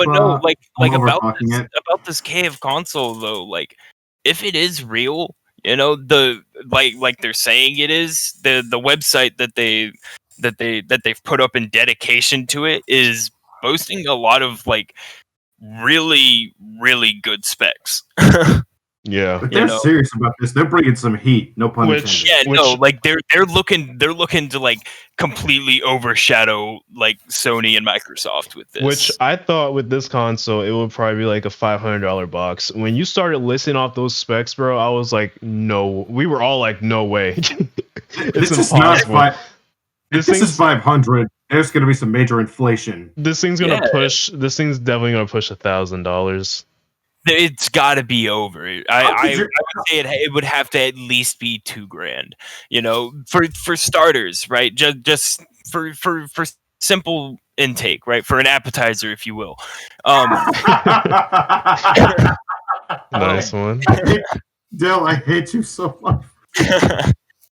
no, about this KFConsole though, if it is real, the they're saying it is, the website that they've put up in dedication to it is boasting a lot of really, really good specs. Yeah, but they're serious about this. They're bringing some heat. No pun intended. They're looking to completely overshadow Sony and Microsoft with this. Which I thought with this console, it would probably be like a $500 box. When you started listing off those specs, bro, I was like, no. We were all like, no way. It's impossible. This is 500. There's going to be some major inflation. This thing's definitely gonna push $1,000. It's got to be over. I would say it would have to at least be $2,000. For starters, right? Just for simple intake, right? For an appetizer, if you will. Nice one, Dill. I hate you so much.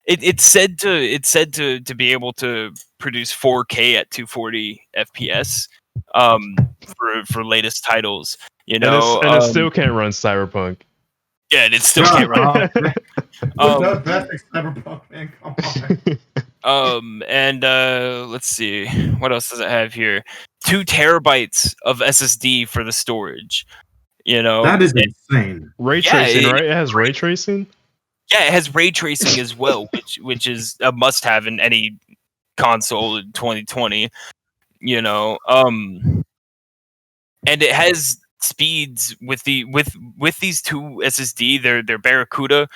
It's said to be able to produce 4K at 240 FPS. for latest titles. You know, and it still can't run Cyberpunk. Yeah, and it still can't run. Cyberpunk, man, come on. And let's see, what else does it have here? 2 terabytes of SSD for the storage. You know, that is insane. Ray tracing, right? It has ray tracing. Yeah, it has ray tracing as well, which is a must-have in any console in 2020. You know, and it has speeds with these 2 SSD. They're Barracuda.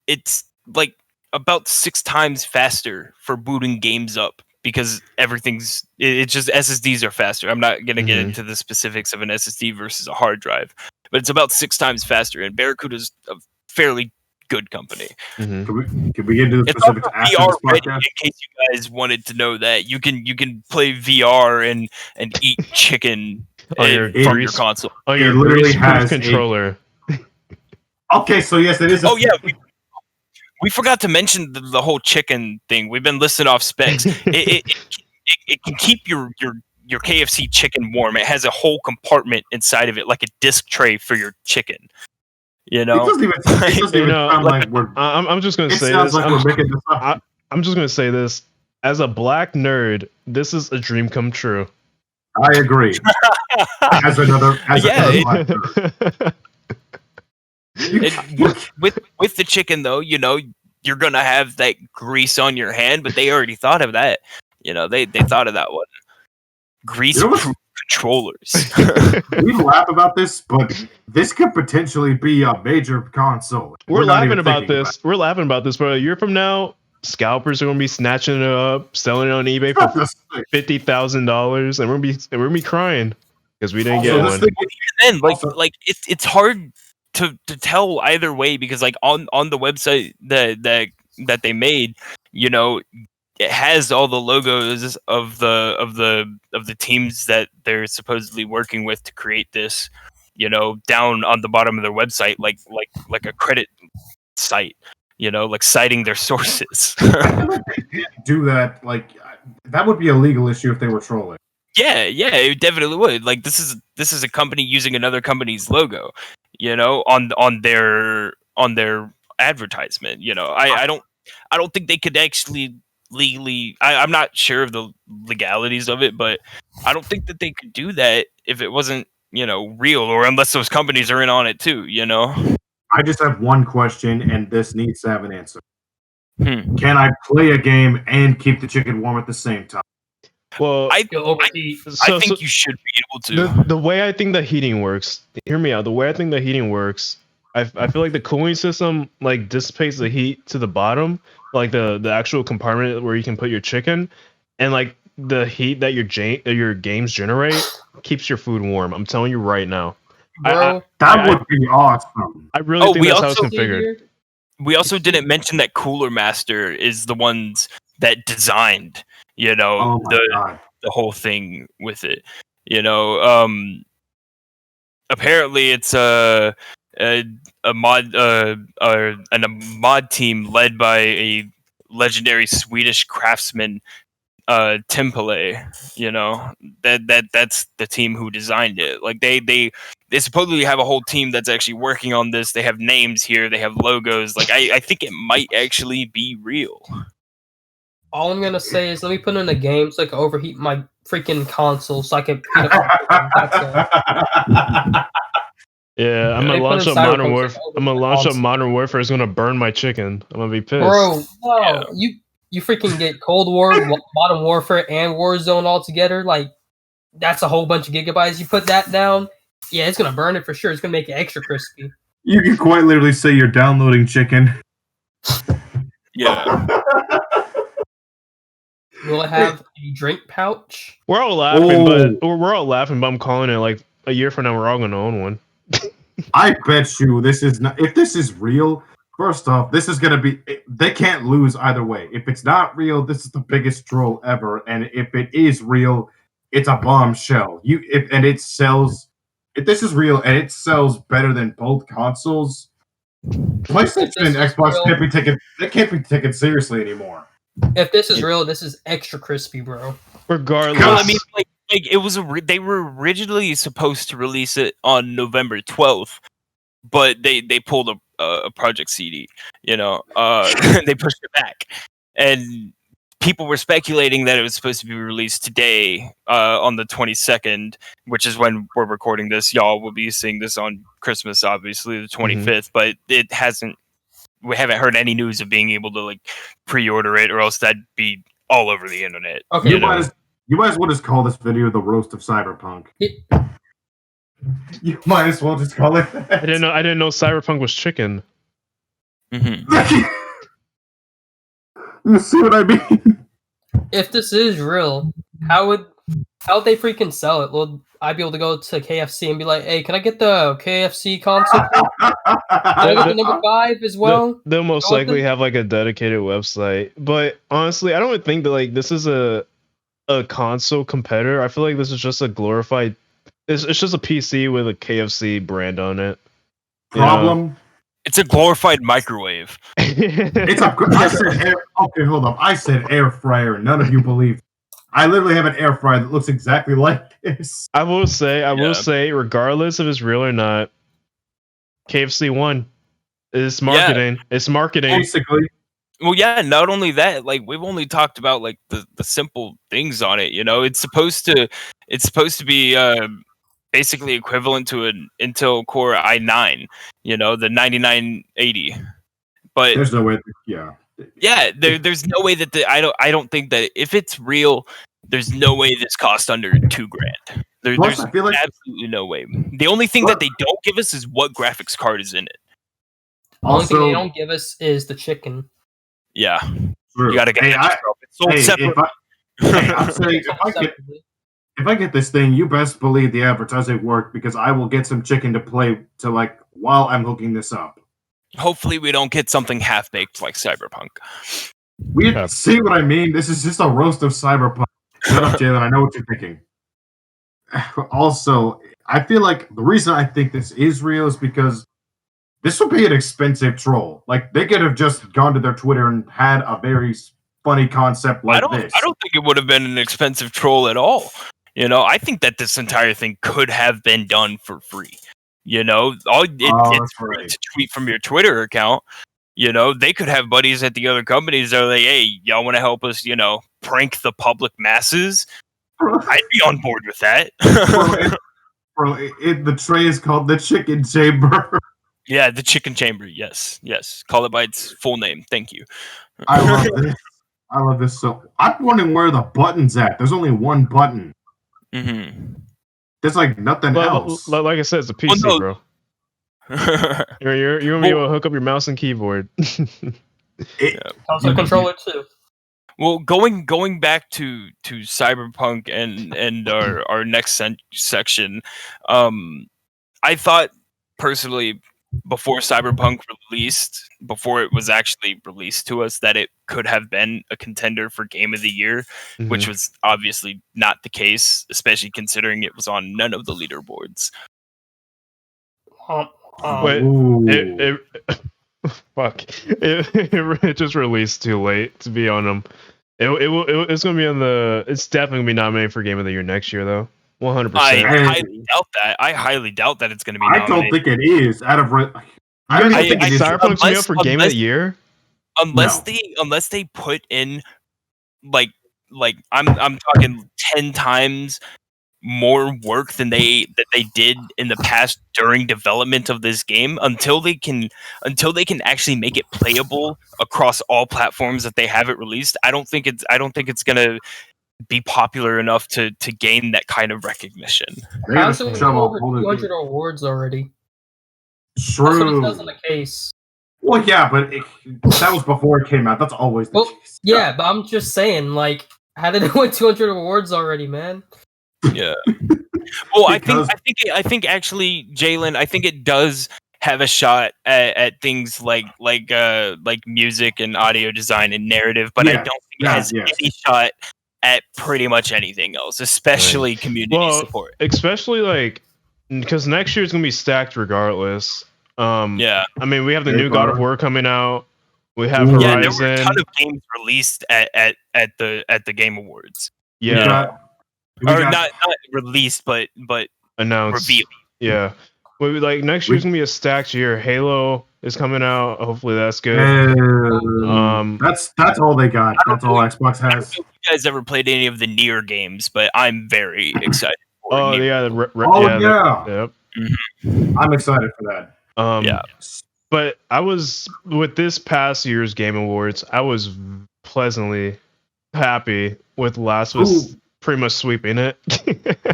It's like about 6 times faster for booting games up because it's just SSDs are faster. I'm not gonna get into the specifics of an SSD versus a hard drive, but it's about 6 times faster. And Barracuda's a fairly good company. Can we get into the specifics after VR this ready, podcast? in case you guys wanted to know that you can play VR and eat chicken from your console. Oh, your literally has controller. Okay, so yes, it is. Oh yeah. We forgot to mention the whole chicken thing. We've been listing off specs. It can keep your KFC chicken warm. It has a whole compartment inside of it, like a disc tray for your chicken. You know, it doesn't even sound like we're. I'm just gonna say this. I'm just gonna say this. As a black nerd, this is a dream come true. I agree. as another black nerd. With the chicken though, you know, you're gonna have that grease on your hand, but they already thought of that. You know, they thought of that one. Grease-proof controllers. We laugh about this, but this could potentially be a major console. We're laughing about this. We're laughing about this, but a year from now, scalpers are gonna be snatching it up, selling it on eBay for $50,000, and we're gonna be crying because we didn't get one. Then, like it's hard to tell either way because like on the website that they made, you know, it has all the logos of the teams that they're supposedly working with to create this, you know, down on the bottom of their website, like a credit site, you know, like citing their sources. Do that, like that would be a legal issue if they were trolling. Yeah, it definitely would. Like this is a company using another company's logo, you know, on their advertisement. You know, I don't think they could actually legally. I'm not sure of the legalities of it, but I don't think that they could do that if it wasn't, you know, real, or unless those companies are in on it too. You know. I just have one question, and this needs to have an answer. Can I play a game and keep the chicken warm at the same time? Well, I think you should be able to. The way I think the heating works, hear me out. The way I think the heating works, I feel like the cooling system like dissipates the heat to the bottom, like the actual compartment where you can put your chicken, and like the heat that your games generate keeps your food warm. I'm telling you right now. Bro, that would be awesome. I really think that's how it's configured. We also didn't mention that Cooler Master is the ones that designed, you know, the whole thing with it. You know, apparently it's a mod team led by a legendary Swedish craftsman, Timpele. You know, that's the team who designed it. Like they supposedly have a whole team that's actually working on this. They have names here. They have logos. Like I think it might actually be real. All I'm gonna say is let me put in a game so I can overheat my freaking console so I can heat up. Yeah, I'm gonna launch up Modern Warfare. I'm gonna launch up Modern Warfare. It's gonna burn my chicken. I'm gonna be pissed. Bro, no, you freaking get Cold War, Modern Warfare, and Warzone all together. Like that's a whole bunch of gigabytes. You put that down, yeah, it's gonna burn it for sure. It's gonna make it extra crispy. You can quite literally say you're downloading chicken. Yeah. Will it have a drink pouch? We're all laughing, but I'm calling it like a year from now. We're all gonna own one. I bet you this is not. If this is real, first off, this is gonna be. They can't lose either way. If it's not real, this is the biggest troll ever. And if it is real, it's a bombshell. It sells. If this is real and it sells better than both consoles, PlayStation and Xbox can't be taken. They can't be taken seriously anymore. If this is real, this is extra crispy, bro. Regardless, Well, I mean, like it was they were originally supposed to release it on November 12th, but they pulled a Project CD. You know, they pushed it back, and people were speculating that it was supposed to be released today, on the 22nd, which is when we're recording this. Y'all will be seeing this on Christmas, obviously the 25th, but it hasn't. We haven't heard any news of being able to like pre-order it, or else that'd be all over the internet. Okay, you might as well just call this video the roast of Cyberpunk. You might as well just call it that. I didn't know Cyberpunk was chicken. Mm-hmm. You see what I mean? if this is real, how would they freaking sell it? Will I be able to go to KFC and be like, "Hey, can I get the KFC console? Can I get the number 5 as well?" They'll most likely have like a dedicated website. But honestly, I don't think that like this is a console competitor. I feel like this is just a glorified. It's just a PC with a KFC brand on it. Problem. It's a glorified microwave. It's a. I said air. Okay, hold up. I said air fryer. None of you believe. I literally have an air fryer that looks exactly like this. I will say, regardless if it's real or not, KFC won. It's marketing. Yeah. It's marketing. Basically. Well, yeah. Not only that, like we've only talked about like the simple things on it. You know, it's supposed to be basically equivalent to an Intel Core i9. You know, the 9980. But there's no way. Yeah, there's no way that I don't think that if it's real, there's no way this cost under $2,000. There's I feel like, absolutely no way. The only thing that they don't give us is what graphics card is in it. The only thing they don't give us is the chicken. Yeah, true. You gotta get it's sold separate. I'm saying if I get this thing, you best believe the advertising worked because I will get some chicken to play to like while I'm hooking this up. Hopefully we don't get something half-baked like Cyberpunk. See what I mean? This is just a roast of Cyberpunk. Shut up, Jalen. I know what you're thinking. Also, I feel like the reason I think this is real is because this would be an expensive troll. Like, they could have just gone to their Twitter and had a very funny concept like this. I don't think it would have been an expensive troll at all. You know, I think that this entire thing could have been done for free. You know, it's free to tweet from your Twitter account. You know, they could have buddies at the other companies that are like, hey, y'all want to help us, you know, prank the public masses? I'd be on board with that. The tray is called the Chicken Chamber. Yeah, the Chicken Chamber. Yes. Call it by its full name. Thank you. I love this. So I'm wondering where the button's at. There's only one button. Mm-hmm. There's like nothing else. Like I said, it's a PC, bro. You're gonna be able to hook up your mouse and keyboard. Also controller too. Well, going back to Cyberpunk and our next section, I thought personally before Cyberpunk released, before it was actually released to us, that it could have been a contender for Game of the Year, which was obviously not the case, especially considering it was on none of the leaderboards. It just released too late to be on them. It's gonna be on the. It's definitely gonna be nominated for Game of the Year next year, though. 100%. I highly doubt that. I highly doubt that it's going to be nominated. I don't think it is. Cyberpunk's going to be up for Game of the Year? Unless they put in like I'm talking 10 times more work than they did in the past during development of this game, until they can actually make it playable across all platforms that they have it released. I don't think it's going to be popular enough to gain that kind of recognition. How's it over 200 awards already? True. That's what it says on the case. Well, yeah, but that was before it came out. That's always the case. Yeah, but I'm just saying, like, how did it win 200 awards already, man? Yeah. Well, I think actually, Jalen, I think it does have a shot at things like music and audio design and narrative, but I don't think it has any shot at pretty much anything else, especially community support. Especially like because next year is gonna be stacked regardless. I mean, we have the new God of War coming out. We have Horizon. There were a ton of games released at the Game Awards. Yeah. Not released, but Announced. revealed. Yeah. Like next year's gonna be a stacked year. Halo is coming out. Hopefully that's good. That's all they got. That's all Xbox has. I don't know if you guys ever played any of the Nier games, but I'm very excited for Nier. Yep. I'm excited for that. Yeah. But I was with this past year's Game Awards, I was pleasantly happy with Last of Us pretty much sweeping it.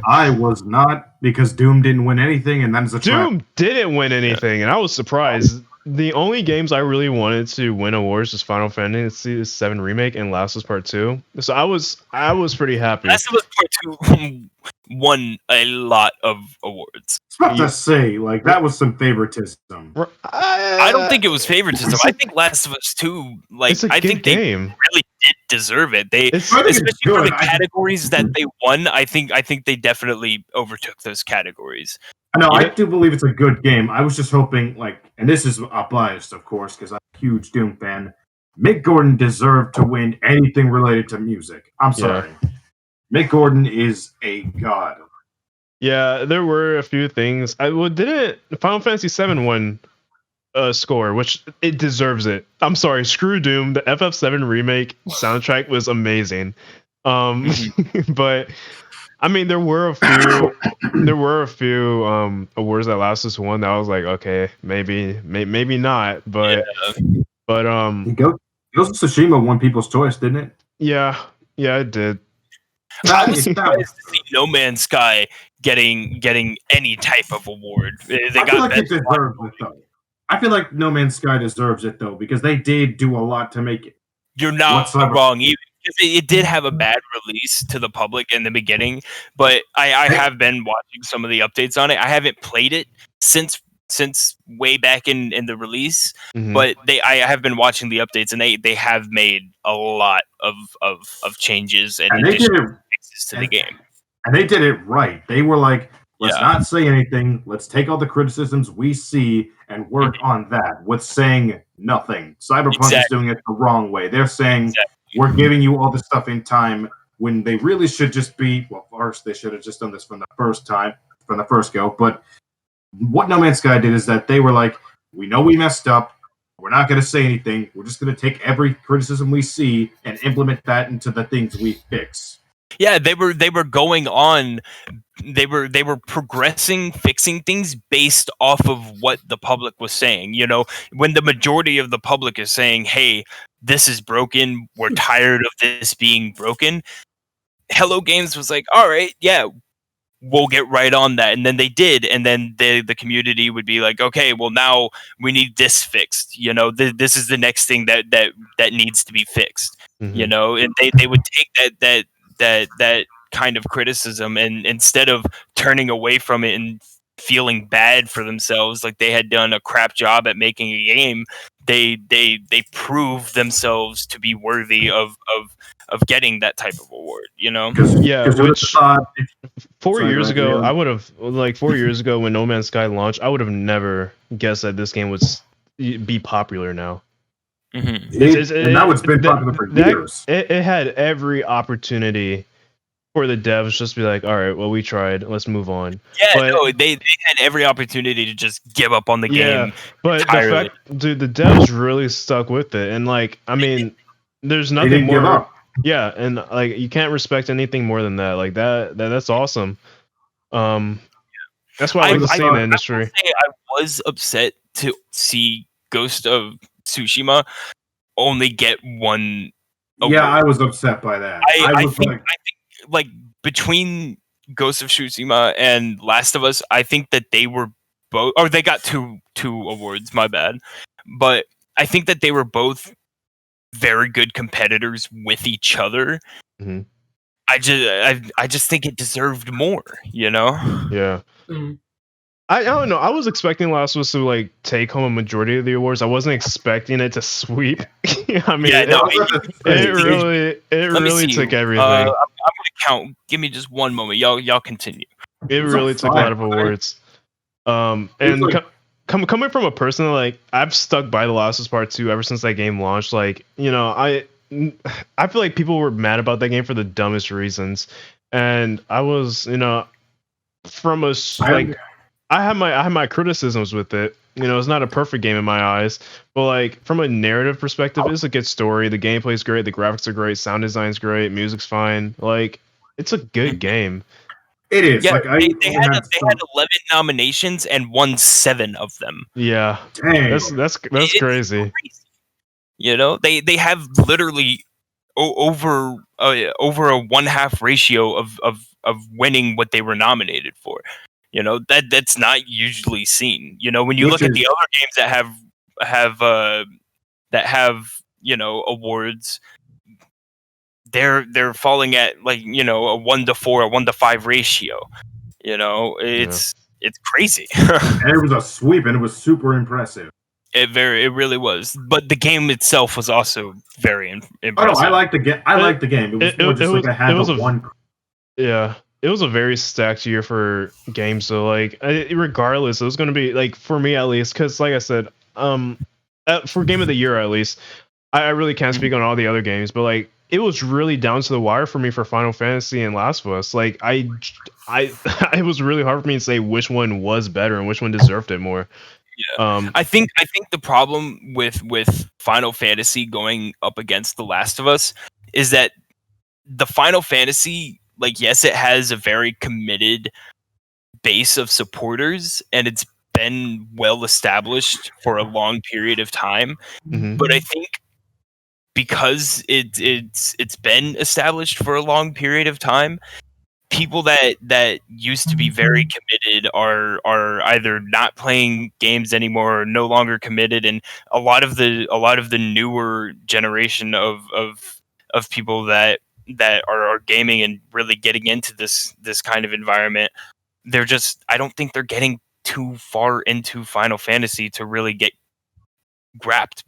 I was not, because Doom didn't win anything, and that's a trap. Doom didn't win anything, and I was surprised. The only games I really wanted to win awards was Final Fantasy VII Remake and Last of Us Part 2. So I was pretty happy. Last of Us Part 2 won a lot of awards. I was about to say, like, that was some favoritism. I don't think it was favoritism. I think Last of Us 2, like, I think they really did deserve it. Especially for the categories that they won, I think they definitely overtook those categories. No, I do believe it's a good game. I was just hoping, like, and this is biased, of course, because I'm a huge Doom fan. Mick Gordon deserved to win anything related to music. I'm sorry. Yeah. Mick Gordon is a god. Yeah, there were a few things. Didn't Final Fantasy VII win a score, which it deserves it. I'm sorry, screw Doom. The FF7 remake soundtrack was amazing. But I mean, there were a few awards that Last of Us won that I was like, okay, maybe not, but Ghost of Tsushima won People's Choice, didn't it? Yeah, it did. I was surprised to see No Man's Sky getting any type of award. I feel like it deserves it, though. I feel like No Man's Sky deserves it, though, because they did do a lot to make it. You're not wrong, even. It did have a bad release to the public in the beginning, but I have been watching some of the updates on it. I haven't played it since way back in the release, but I have been watching the updates, and they have made a lot of changes and additional fixes to the game. And they did it right. They were like, let's not say anything. Let's take all the criticisms we see and work on that with saying nothing. Cyberpunk is doing it the wrong way. They're saying we're giving you all this stuff in time when they really should just be, well, first they should have just done this from the first go. But what No Man's Sky did is that they were like, we know we messed up. We're not going to say anything. We're just going to take every criticism we see and implement that into the things we fix. Yeah, they were going on. They were progressing, fixing things based off of what the public was saying. You know, when the majority of the public is saying, "Hey, this is broken. We're tired of this being broken." Hello Games was like, "All right, yeah, we'll get right on that," and then they did, and then the community would be like, "Okay, well now we need this fixed." You know, this is the next thing that needs to be fixed. You know, and they would take that kind of criticism, and instead of turning away from it and feeling bad for themselves, like they had done a crap job at making a game, they proved themselves to be worthy of getting that type of award, you know? Yeah, which 4 years ago, I would have, like 4 years ago when No Man's Sky launched, I would have never guessed that this game would be popular now. And now it's been popular for years. It had every opportunity for the devs just to be like, all right, well, we tried, let's move on. Yeah, they had every opportunity to just give up on the game. But entirely. The devs really stuck with it, and like, I mean, there's nothing more. Give up. Yeah, and like, you can't respect anything more than that. Like that's awesome. That's why I like to see in the industry. I was upset to see Ghost of Tsushima only get one award. Yeah, I was upset by that. I think like between Ghost of Tsushima and Last of Us, I think that they were both, or they got two awards, my bad. But I think that they were both very good competitors with each other. Mm-hmm. I just think it deserved more, you know? Yeah. Mm-hmm. I don't know. I was expecting Last of Us to like take home a majority of the awards. I wasn't expecting it to sweep. I mean, it really took everything. I'm gonna count. Give me just one moment. Y'all continue. It really took a lot of awards. And coming from a person like, I've stuck by The Last of Us Part 2 ever since that game launched. Like, you know, I feel like people were mad about that game for the dumbest reasons, and I was, from a like, I have my criticisms with it. It's not a perfect game in my eyes, but like from a narrative perspective, it's a good story. The gameplay's great, the graphics are great, sound design's great, music's fine. Like, it's a good game. It is. Yeah, like they had 11 nominations and won 7 of them. Yeah, dang. That's crazy. They have literally over a 1/2 ratio of winning what they were nominated for. That's not usually seen. When you look at the other games that have awards, they're falling at like a 1-4, a 1-5 ratio. It's crazy. And it was a sweep, and it was super impressive. It really was. But the game itself was also very impressive. Oh no, I like the game. It was one. Yeah. It was a very stacked year for games, so like regardless, it was going to be like, for me at least, because like I said, for game of the year at least, I really can't speak on all the other games, but like it was really down to the wire for me for Final Fantasy and Last of Us. Like it was really hard for me to say which one was better and which one deserved it more. Yeah. I think the problem with Final Fantasy going up against The Last of Us is that the Final Fantasy, like, yes, it has a very committed base of supporters, and it's been well established for a long period of time. Mm-hmm. But I think because it's been established for a long period of time, people that used to be very committed are either not playing games anymore or no longer committed, and a lot of the newer generation of people that are gaming and really getting into this kind of environment, I don't think they're getting too far into Final Fantasy to really get grappled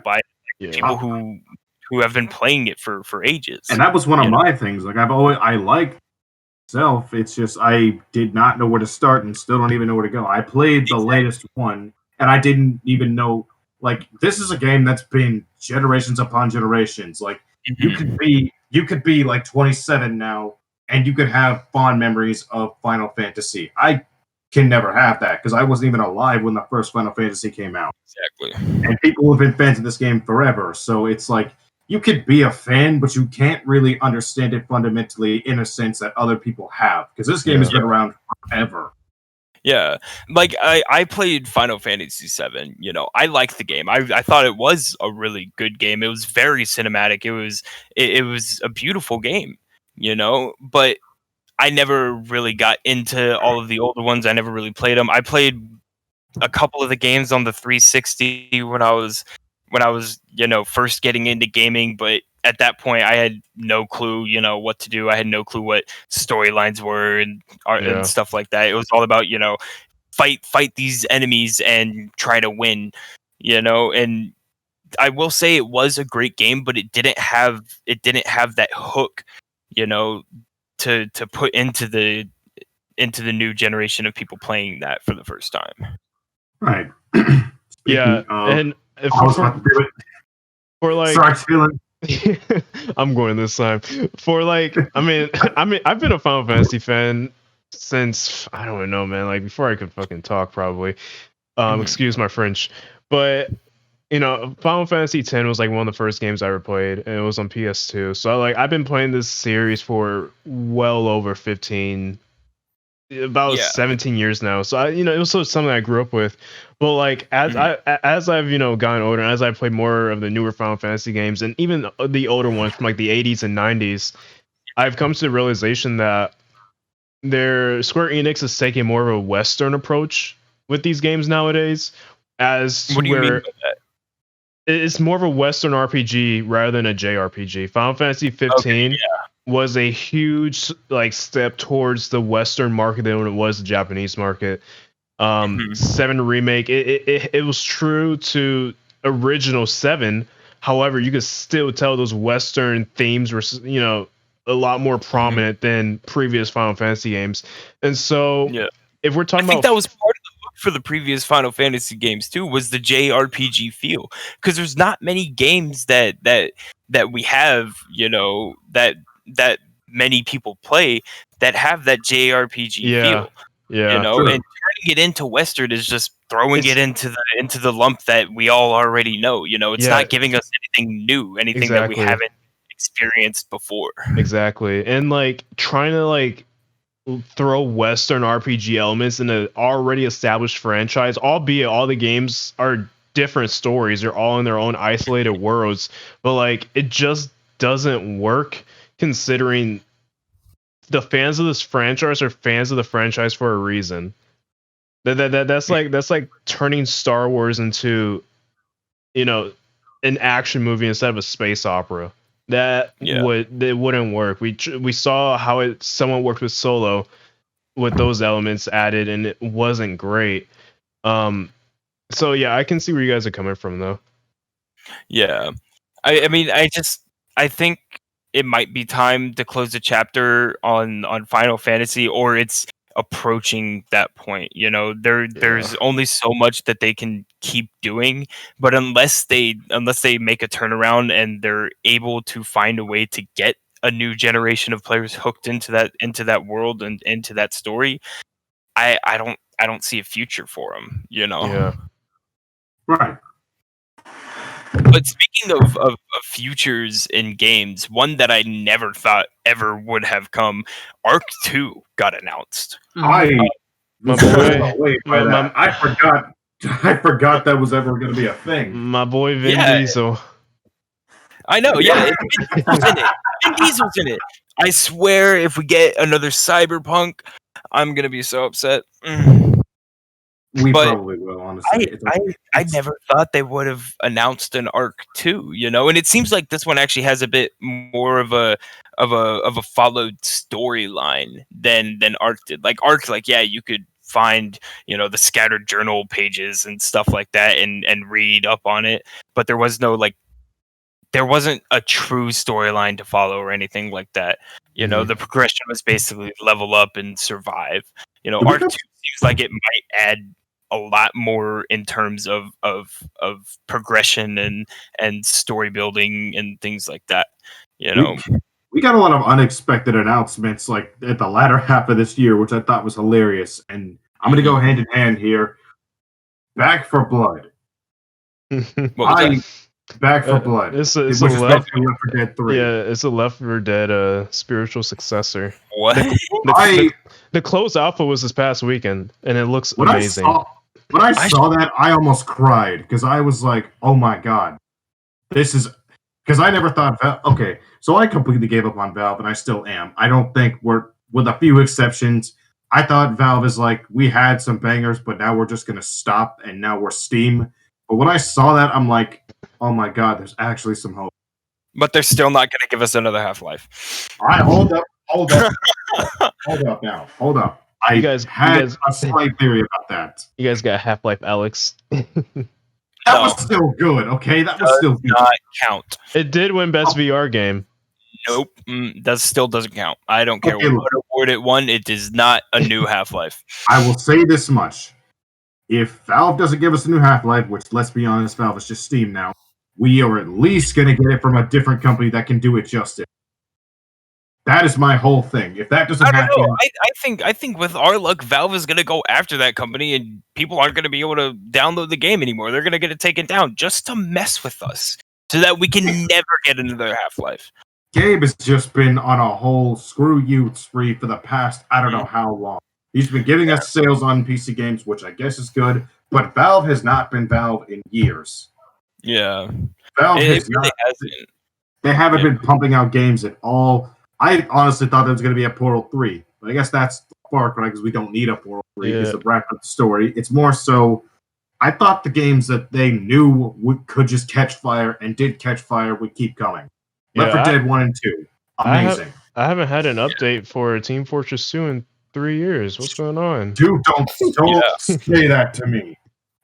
by people who have been playing it for ages. And that was one of my things. Like I like itself. It's just I did not know where to start and still don't even know where to go. I played the latest one and I didn't even know, like, this is a game that's been generations upon generations. Like, you could be like 27 now and you could have fond memories of Final Fantasy. I can never have that because I wasn't even alive when the first Final Fantasy came out. Exactly. And people have been fans of this game forever. So it's like, you could be a fan, but you can't really understand it fundamentally in a sense that other people have. Because this game has been around forever. Yeah. Like, I played Final Fantasy VII. I liked the game. I thought it was a really good game. It was very cinematic. It was a beautiful game, but I never really got into all of the older ones. I never really played them. I played a couple of the games on the 360 when I was first getting into gaming, but at that point I had no clue, what to do. I had no clue what storylines were and stuff like that. It was all about, fight these enemies and try to win, and I will say it was a great game, but it didn't have that hook, to put into the new generation of people playing that for the first time. Right. Yeah, and for like, I'm going this time. For like, I mean, I've been a Final Fantasy fan since, I don't know, man, like before I could fucking talk, probably. Excuse my French, but Final Fantasy X was like one of the first games I ever played, and it was on PS2. So like, I've been playing this series for well over 17 about 17 years now. So it was something I grew up with. But like as I've gotten older, and as I played more of the newer Final Fantasy games, and even the older ones from like the 80s and 90s, I've come to the realization that Square Enix is taking more of a Western approach with these games nowadays. What do you mean by that? It's more of a Western RPG rather than a JRPG. Final Fantasy 15 was a huge like step towards the Western market than it was the Japanese market. 7 remake, it was true to original 7. However, you could still tell those Western themes were a lot more prominent than previous Final Fantasy games. And so if we're talking about, that was part of the hook for the previous Final Fantasy games too was the JRPG feel, because there's not many games that we have, that many people play that have that JRPG feel. Yeah. Sure. And turning it into Western is just throwing it into the lump that we all already know. It's not giving us anything new, anything that we haven't experienced before. Exactly. And like trying to like throw Western RPG elements in an already established franchise, albeit all the games are different stories, they're all in their own isolated worlds, but like it just doesn't work, considering the fans of this franchise are fans of the franchise for a reason. That's like turning Star Wars into, an action movie instead of a space opera. It wouldn't work. We saw how it somewhat worked with Solo, with those elements added, and it wasn't great. So yeah, I can see where you guys are coming from, though. Yeah, I mean, I think it might be time to close the chapter on Final Fantasy, or it's approaching that point. There's only so much that they can keep doing, but unless they make a turnaround and they're able to find a way to get a new generation of players hooked into that world and into that story, I don't see a future for them. Yeah. Right. But speaking of futures in games, one that I never thought ever would have come, Arc 2 got announced. I forgot that was ever going to be a thing. My boy Vin Diesel. I know, yeah. Vin Diesel's in it. I swear, if we get another Cyberpunk, I'm going to be so upset. We probably will, honestly. I never thought they would have announced an Arc 2, and it seems like this one actually has a bit more of a followed storyline than Arc did. Like Arc, you could find the scattered journal pages and stuff like that and read up on it, but there was no there wasn't a true storyline to follow or anything like that. The progression was basically level up and survive. Arc 2 seems like it might add a lot more in terms of progression and story building and things like that. We got a lot of unexpected announcements like at the latter half of this year, which I thought was hilarious. And I'm going to go hand in hand here. Back for Blood. Back for Blood. It's a Left 4 Dead 3. Yeah, it's a Left 4 Dead spiritual successor. What? The closed alpha was this past weekend, and it looks amazing. When I saw that, I almost cried because I was like, "Oh my god, this is." Because I never thought okay, so I completely gave up on Valve, and I still am. I don't think with a few exceptions. I thought Valve is like, we had some bangers, but now we're just gonna stop, and now we're Steam. But when I saw that, I'm like, oh my god, there's actually some hope. But they're still not gonna give us another Half-Life. All right, hold up. Hold up. You guys had a slight theory about that. You guys got Half-Life Alyx. That was still good, okay? That was still good. Not count. It did win Best VR Game. Nope. That still doesn't count. I don't care what award it won. It is not a new Half-Life. I will say this much. If Valve doesn't give us a new Half-Life, which, let's be honest, Valve is just Steam now, we are at least going to get it from a different company that can do it justice. That is my whole thing. If that doesn't happen, I think with our luck, Valve is going to go after that company, and people aren't going to be able to download the game anymore. They're going to get it taken down just to mess with us, so that we can never get another Half-Life. Gabe has just been on a whole screw you spree for the past I don't know how long. He's been giving us sales on PC games, which I guess is good, but Valve has not been Valve in years. Yeah, Valve hasn't. They haven't been pumping out games at all. I honestly thought there was going to be a Portal 3, but I guess that's Far Cry because we don't need a Portal 3 because to wrap up the story. It's more so, I thought the games that they knew could just catch fire and did catch fire would keep coming. Left 4 Dead 1 and 2. Amazing. I haven't had an update for Team Fortress 2 in 3 years. What's going on? Dude, don't say that to me.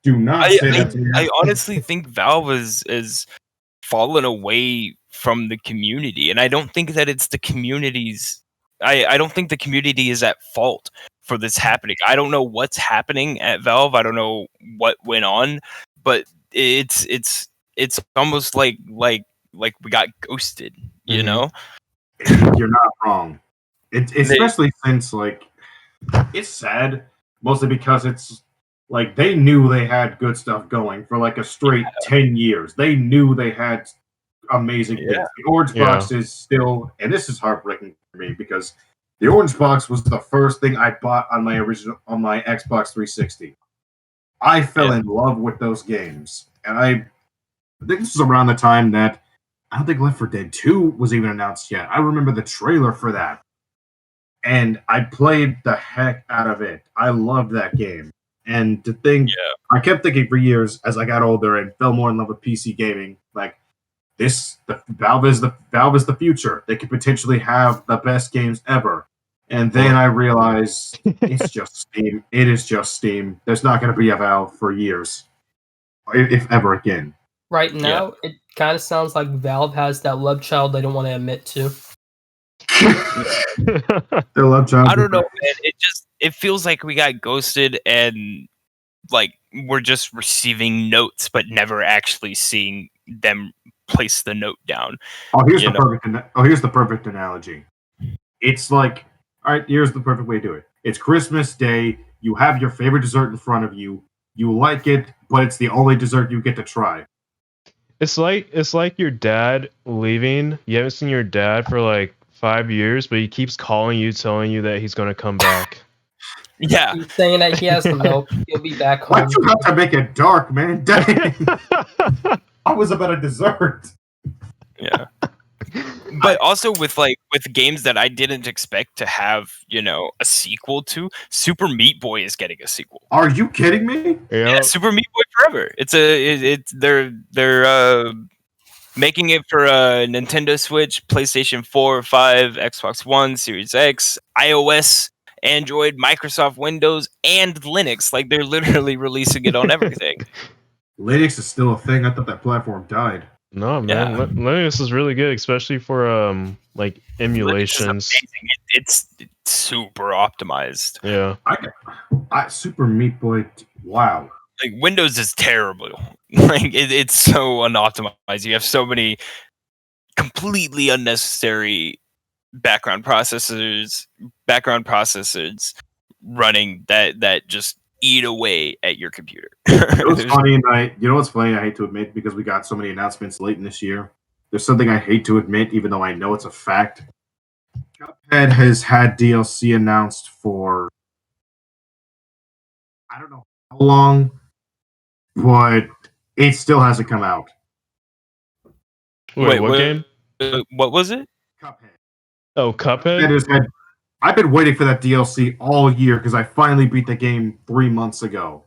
Do not say that to me. I honestly think Valve is fallen away from the community, and I don't think that it's the community's. I don't think the community is at fault for this happening. I don't know what's happening at Valve. I don't know what went on, but it's almost like we got ghosted, you know? You're not wrong. Especially since, like, it's sad, mostly because it's like they knew they had good stuff going for like a straight 10 years. They knew they had amazing things. The Orange Box is still, and this is heartbreaking for me because the Orange Box was the first thing I bought on my Xbox 360. I fell in love with those games, and I think this was around the time that I don't think Left 4 Dead 2 was even announced yet. I remember the trailer for that, and I played the heck out of it. I loved that game, and to think, I kept thinking for years as I got older and fell more in love with PC gaming, like, Valve is the future. They could potentially have the best games ever. And then I realized it's just Steam. It is just Steam. There's not going to be a Valve for years, if ever again. Right now, it kind of sounds like Valve has that love child they don't want to admit to. Their love child. I don't know, man. It feels like we got ghosted and like we're just receiving notes, but never actually seeing them place the note down. Here's the perfect analogy. It's like, all right, here's the perfect way to do it. It's Christmas Day. You have your favorite dessert in front of you. You like it, but it's the only dessert you get to try. It's like your dad leaving. You haven't seen your dad for like 5 years, but he keeps calling you, telling you that he's gonna come back. Yeah, he's saying that he has some milk. He'll be back home. Why'd you have to make it dark, man? Dang. I was about a dessert. Yeah. But also with games that I didn't expect to have, a sequel to, Super Meat Boy is getting a sequel. Are you kidding me? Yeah, Super Meat Boy Forever. They're making it for Nintendo Switch, PlayStation 4, 5, Xbox One, Series X, iOS, Android, Microsoft Windows, and Linux. Like, they're literally releasing it on everything. Linux is still a thing. I thought that platform died. No, man. Yeah. Linux is really good, especially for like emulations. It's super optimized. Yeah. Super Meat Boy. Wow. Like, Windows is terrible. Like, it's so unoptimized. You have so many completely unnecessary background processors running that just eat away at your computer. You know what's funny? I hate to admit, because we got so many announcements late in this year. There's something I hate to admit, even though I know it's a fact. Cuphead has had DLC announced for I don't know how long, but it still hasn't come out. Wait, what game? What was it? Cuphead. Oh, Cuphead? I've been waiting for that DLC all year because I finally beat the game 3 months ago.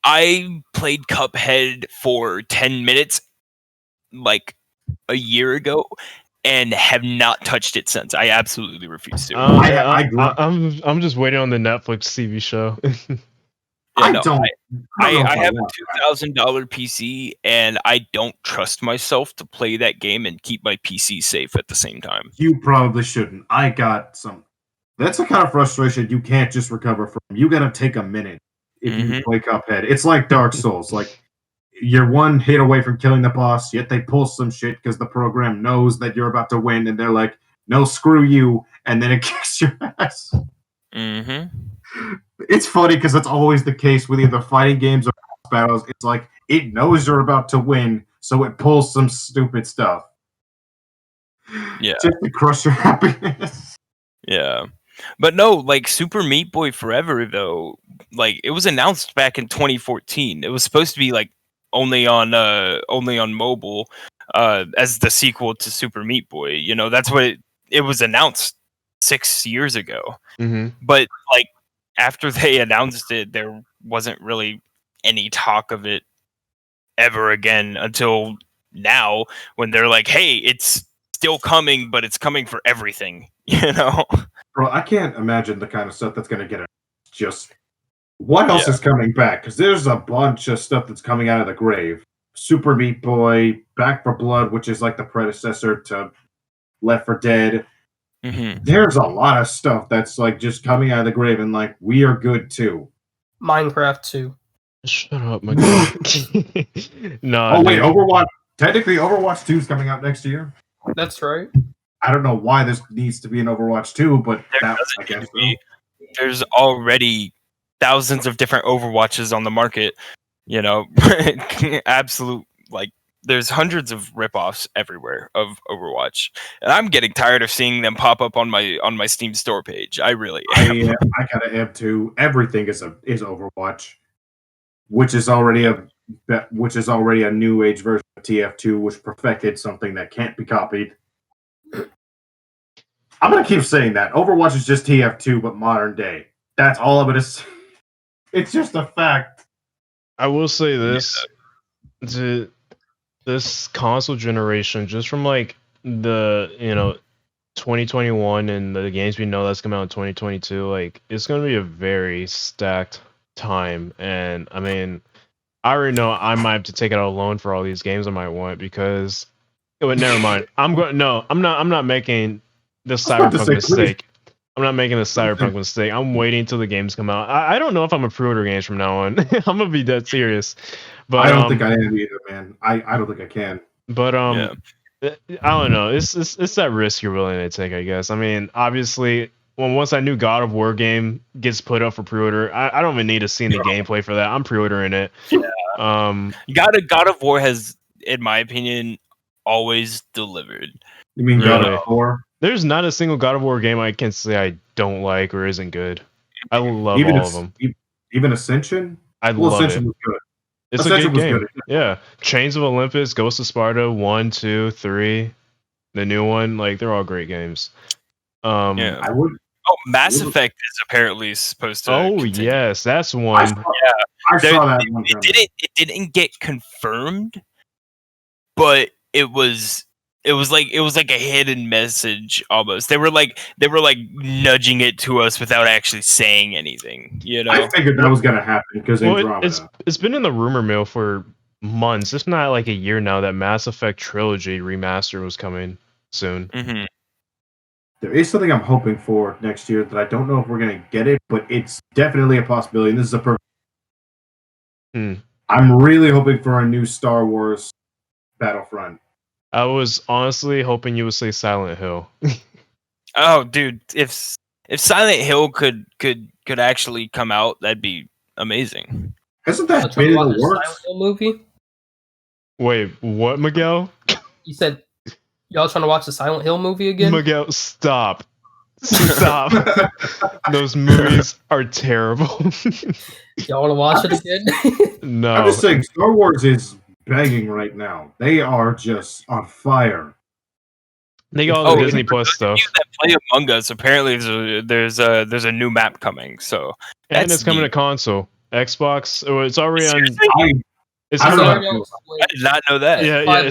I played Cuphead for 10 minutes like a year ago and have not touched it since. I absolutely refuse to. I'm just waiting on the Netflix TV show. I have a $2,000 PC and I don't trust myself to play that game and keep my PC safe at the same time. You probably shouldn't. I got some. That's the kind of frustration you can't just recover from. You got to take a minute if you play Cuphead. It's like Dark Souls. Like, you're one hit away from killing the boss, yet they pull some shit because the program knows that you're about to win, and they're like, no, screw you, and then it kicks your ass. It's funny because that's always the case with either fighting games or boss battles. It's like, it knows you're about to win, so it pulls some stupid stuff. Yeah. Just to crush your happiness. Yeah. But no, like, Super Meat Boy Forever, though, like, it was announced back in 2014. It was supposed to be like only on mobile, as the sequel to Super Meat Boy. That's what it was announced 6 years ago. But like, after they announced it, there wasn't really any talk of it ever again until now, when they're like, "Hey, it's still coming, but it's coming for everything." Bro, I can't imagine the kind of stuff that's going to get it. Just what else is coming back? Because there's a bunch of stuff that's coming out of the grave. Super Meat Boy, Back 4 Blood, which is like the predecessor to Left 4 Dead. There's a lot of stuff that's like just coming out of the grave and like we are good too. Minecraft 2. Shut up, my god. No. Oh wait, Overwatch. Technically, Overwatch 2 is coming out next year. That's right. I don't know why this needs to be an Overwatch 2, but I guess so. There's already thousands of different Overwatches on the market. You know, absolute like. There's hundreds of ripoffs everywhere of Overwatch, and I'm getting tired of seeing them pop up on my Steam store page. I really am. I kind of am too. Everything is Overwatch, which is already a new age version of TF2, which perfected something that can't be copied. I'm gonna keep saying that Overwatch is just TF2 but modern day. That's all of it is. It's just a fact. I will say this. This console generation, just from like the 2021 and the games we know that's coming out in 2022, like it's gonna be a very stacked time. And I mean, I already know I might have to take it out a loan for all these games I might want because. But never mind. I'm not making the Cyberpunk mistake. I'm not making the Cyberpunk mistake. I'm waiting until the games come out. I don't know if I'm a pre-order games from now on. I'm gonna be dead serious. But I don't think I am either, man. I don't think I can. But I don't know. It's that risk you're willing to take, I guess. I mean, obviously, once that new God of War game gets put up for pre-order, I don't even need to see the gameplay for that. I'm pre-ordering it. Yeah. God of War has, in my opinion, always delivered. You mean God of War? There's not a single God of War game I can say I don't like or isn't good. I love all of them. Even Ascension? Love Ascension it. Was good. It's Ascension a good game. Good. Yeah. Chains of Olympus, Ghost of Sparta, 1, 2, 3, the new one, like they're all great games. Yeah. Mass Effect is apparently supposed to. Oh continue. Yes, that's one. I saw that one. It didn't get confirmed, but it was like a hidden message almost. They were like nudging it to us without actually saying anything. You know, I figured that was gonna happen because it's been in the rumor mill for months, if not like a year now, that Mass Effect Trilogy remaster was coming soon. Mm-hmm. There is something I'm hoping for next year that I don't know if we're gonna get it, but it's definitely a possibility. And this is a perfect. I'm really hoping for a new Star Wars Battlefront. I was honestly hoping you would say Silent Hill. Oh, dude! If Silent Hill could actually come out, that'd be amazing. Hasn't that been in the works? Silent Hill movie? Wait, what, Miguel? You said y'all trying to watch the Silent Hill movie again? Miguel, stop. Stop. Those movies are terrible. Y'all want to watch it again? No. I'm just saying, Star Wars is begging right now. They are just on fire. They got all the Disney Plus stuff. That play Among Us. Apparently, there's a new map coming. So and it's coming to console, Xbox. It's already on. I did not know that. Yeah.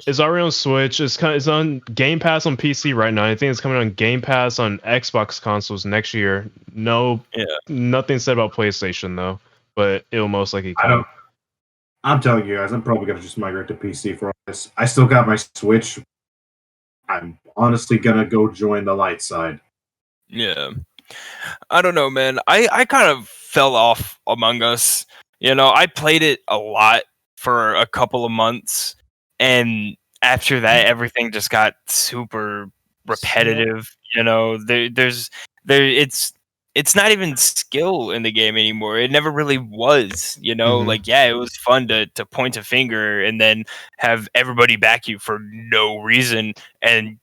It's already on Switch. It's on Game Pass on PC right now. I think it's coming on Game Pass on Xbox consoles next year. Nothing said about PlayStation though, but it'll most likely come. I'm telling you guys, I'm probably gonna just migrate to PC for all this. I still got my Switch. I'm honestly gonna go join the light side. Yeah. I don't know, man. I kind of fell off Among Us. You know, I played it a lot for a couple of months, and after that, everything just got super repetitive. You know, it's not even skill in the game anymore. It never really was. You know, like it was fun to point a finger and then have everybody back you for no reason and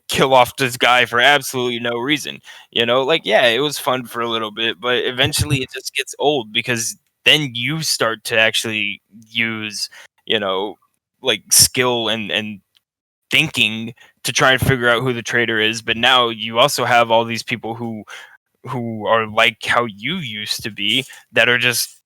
kill off this guy for absolutely no reason. You know, like it was fun for a little bit, but eventually it just gets old because then you start to actually use, like skill and thinking to try and figure out who the traitor is. But now you also have all these people who are like how you used to be that are just,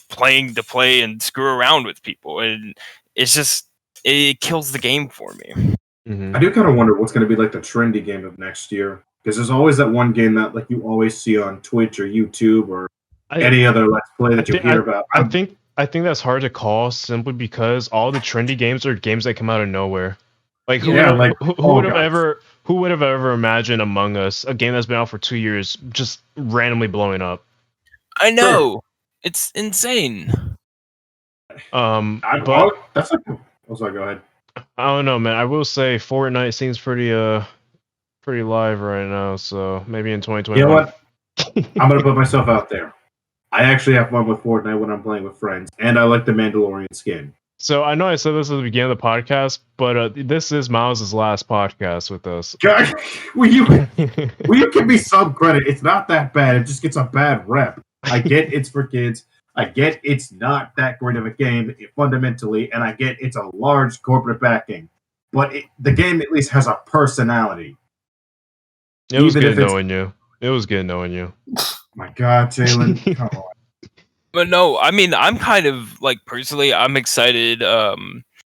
playing to play and screw around with people. And it's just, it kills the game for me. Mm-hmm. I do kind of wonder what's going to be like the trendy game of next year. Because there's always that one game that like you always see on Twitch or YouTube or any other Let's Play that you hear about. I think that's hard to call simply because all the trendy games are games that come out of nowhere. Like who would have ever imagined Among Us, a game that's been out for 2 years, just randomly blowing up? I know. It's insane. That's like. Oh, sorry, go ahead. I don't know, man. I will say Fortnite seems pretty live right now, so maybe in 2021. You know what? I'm gonna put myself out there. I actually have fun with Fortnite when I'm playing with friends, and I like the Mandalorian skin. So I know I said this at the beginning of the podcast, but this is Miles' last podcast with us. God, will you give me some credit? It's not that bad. It just gets a bad rep. I get it's for kids. I get it's not that great of a game fundamentally, and I get it's a large corporate backing. But the game at least has a personality. It was good knowing you. It was good knowing you. My God, Jalen, come on. But no, I mean, I'm kind of like personally, I'm excited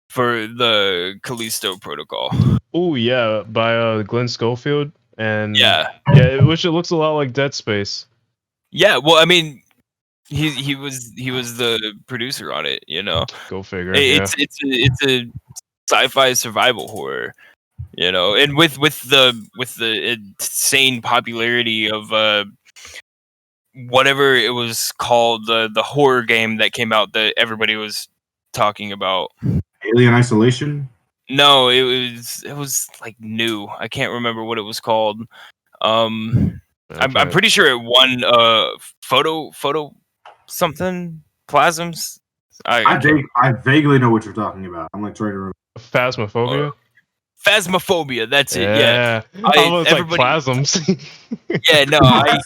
for the Callisto Protocol. Oh yeah, by Glenn Schofield, and yeah, which it looks a lot like Dead Space. Yeah, well, I mean, he was the producer on it, you know. Go figure. It's a sci-fi survival horror, you know, and with the insane popularity of whatever it was called, the horror game that came out that everybody was talking about. Alien Isolation? No, it was like new. I can't remember what it was called. I'm pretty sure it won photo something plasms. I vaguely know what you're talking about. I'm like trying to remember. Phasmophobia. Phasmophobia, that's it. Yeah, almost like plasms. Yeah, no, I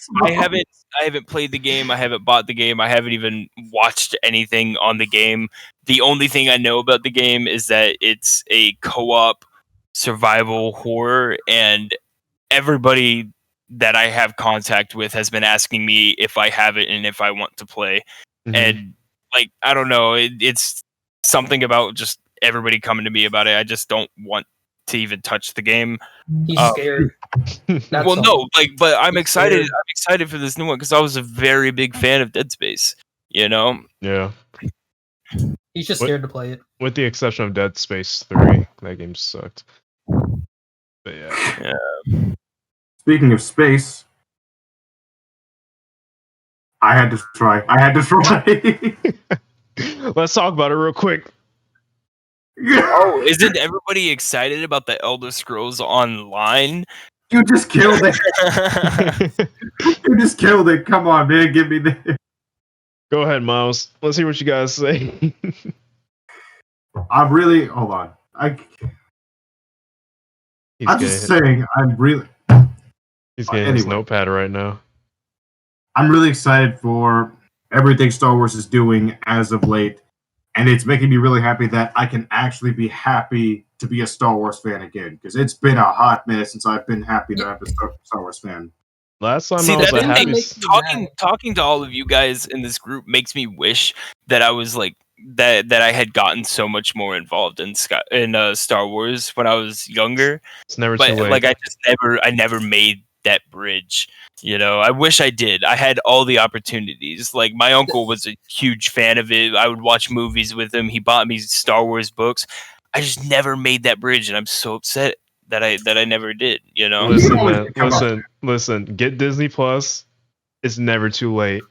haven't played the game. I haven't bought the game. I haven't even watched anything on the game. The only thing I know about the game is that it's a co-op survival horror, and everybody that I have contact with has been asking me if I have it and if I want to play. Mm-hmm. And like, I don't know, it's something about just everybody coming to me about it. I just don't want to even touch the game. He's scared. Well, no, like, but I'm excited. I'm excited for this new one because I was a very big fan of Dead Space. You know? Yeah. He's just scared to play it. With the exception of Dead Space 3, that game sucked. But yeah. Speaking of space, I had to try. Let's talk about it real quick. Oh, isn't everybody excited about the Elder Scrolls Online? You just killed it. You just killed it. Come on, man. Give me this. Go ahead, Miles. Let's hear what you guys say. I'm really... Hold on. I'm just saying, I'm really... He's getting his notepad right now. I'm really excited for everything Star Wars is doing as of late. And it's making me really happy that I can actually be happy to be a Star Wars fan again. Because it's been a hot minute since I've been happy that I'm a Star Wars fan. Last time I was happy. Talking to all of you guys in this group makes me wish that I was like that I had gotten so much more involved in Star Wars when I was younger. It's never too late. Like I never made that bridge. You know, I wish I did. I had all the opportunities. Like, my uncle was a huge fan of it. I would watch movies with him. He bought me Star Wars books. I just never made that bridge, and I'm so upset that I never did. You know, listen, man, listen. Get Disney Plus. It's never too late.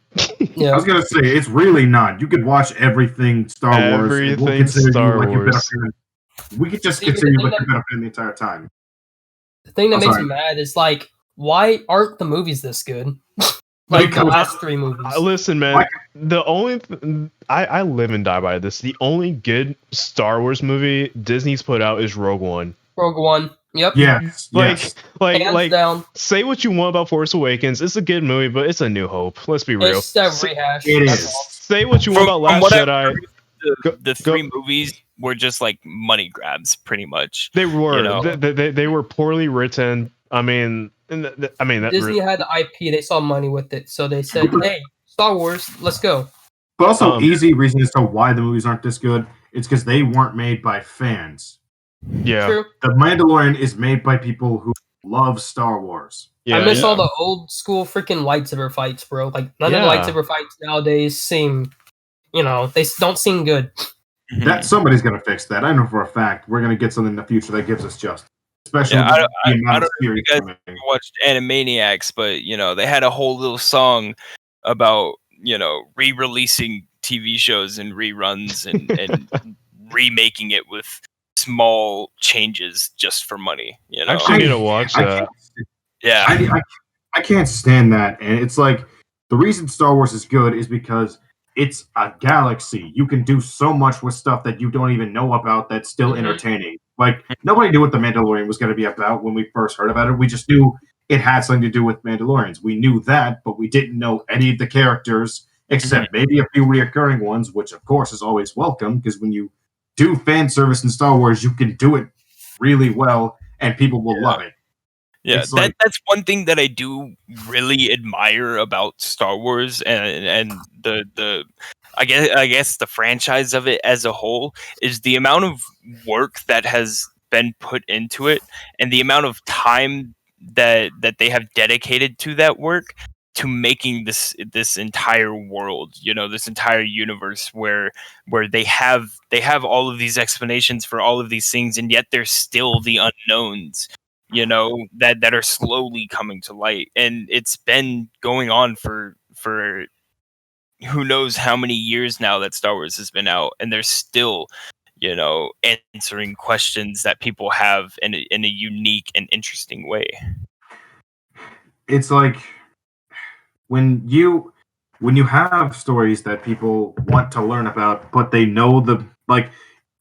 Yeah. I was gonna say it's really not. You could watch everything Star Wars. Everything Star Wars. We could just consider you like a better fan the entire time. The thing that makes me mad is like, why aren't the movies this good? Like the last 3 movies. Listen, man. The only I live and die by this. The only good Star Wars movie Disney's put out is Rogue One. Rogue One. Yep. Yes. Like down. Say what you want about Force Awakens. It's a good movie, but it's a New Hope. Let's be real. It's that rehash. It is. Say what you want about Last Jedi. The 3 movies were just like money grabs, pretty much. They were. You know? They were poorly written. Disney had the IP. They saw money with it, so they said, "Hey, Star Wars, let's go." But also, easy reason as to why the movies aren't this good. It's because they weren't made by fans. Yeah, true. The Mandalorian is made by people who love Star Wars. Yeah, I miss all the old school freaking lightsaber fights, bro. Like none of the lightsaber fights nowadays seem, they don't seem good. that somebody's going to fix that. I know for a fact we're going to get something in the future that gives us justice. Especially Yeah, with the amount I of don't know if series you guys coming. watched Animaniacs, but they had a whole little song about re-releasing TV shows and reruns and remaking it with small changes just for money. I actually need to watch that. Yeah, I can't stand that, and it's like the reason Star Wars is good is because it's a galaxy. You can do so much with stuff that you don't even know about that's still entertaining. Like, nobody knew what The Mandalorian was going to be about when we first heard about it. We just knew it had something to do with Mandalorians. We knew that, but we didn't know any of the characters except maybe a few reoccurring ones, which, of course, is always welcome because when you do fan service in Star Wars, you can do it really well and people will love it. Yeah, that's one thing that I do really admire about Star Wars and the I guess the franchise of it as a whole is the amount of work that has been put into it and the amount of time that they have dedicated to that work to making this entire world, this entire universe where they have all of these explanations for all of these things and yet there's still the unknowns that are slowly coming to light, and it's been going on for who knows how many years now that Star Wars has been out, and there's still answering questions that people have in a unique and interesting way. It's like when you have stories that people want to learn about, but they know the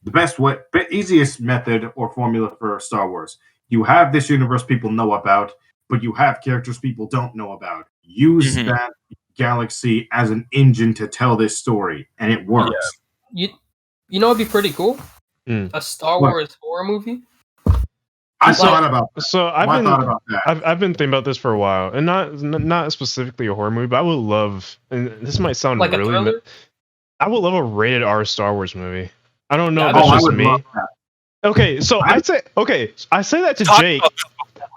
best way, easiest method or formula for Star Wars. You have this universe people know about, but you have characters people don't know about. Use that galaxy as an engine to tell this story, and it works. Yeah. You know what'd be pretty cool? A Star Wars horror movie. I thought about that. So I've been thinking about this for a while, and not specifically a horror movie, but I would love, and this might sound like really, I would love a rated R Star Wars movie. I don't know if that's just me. Okay, so I say that to Jake.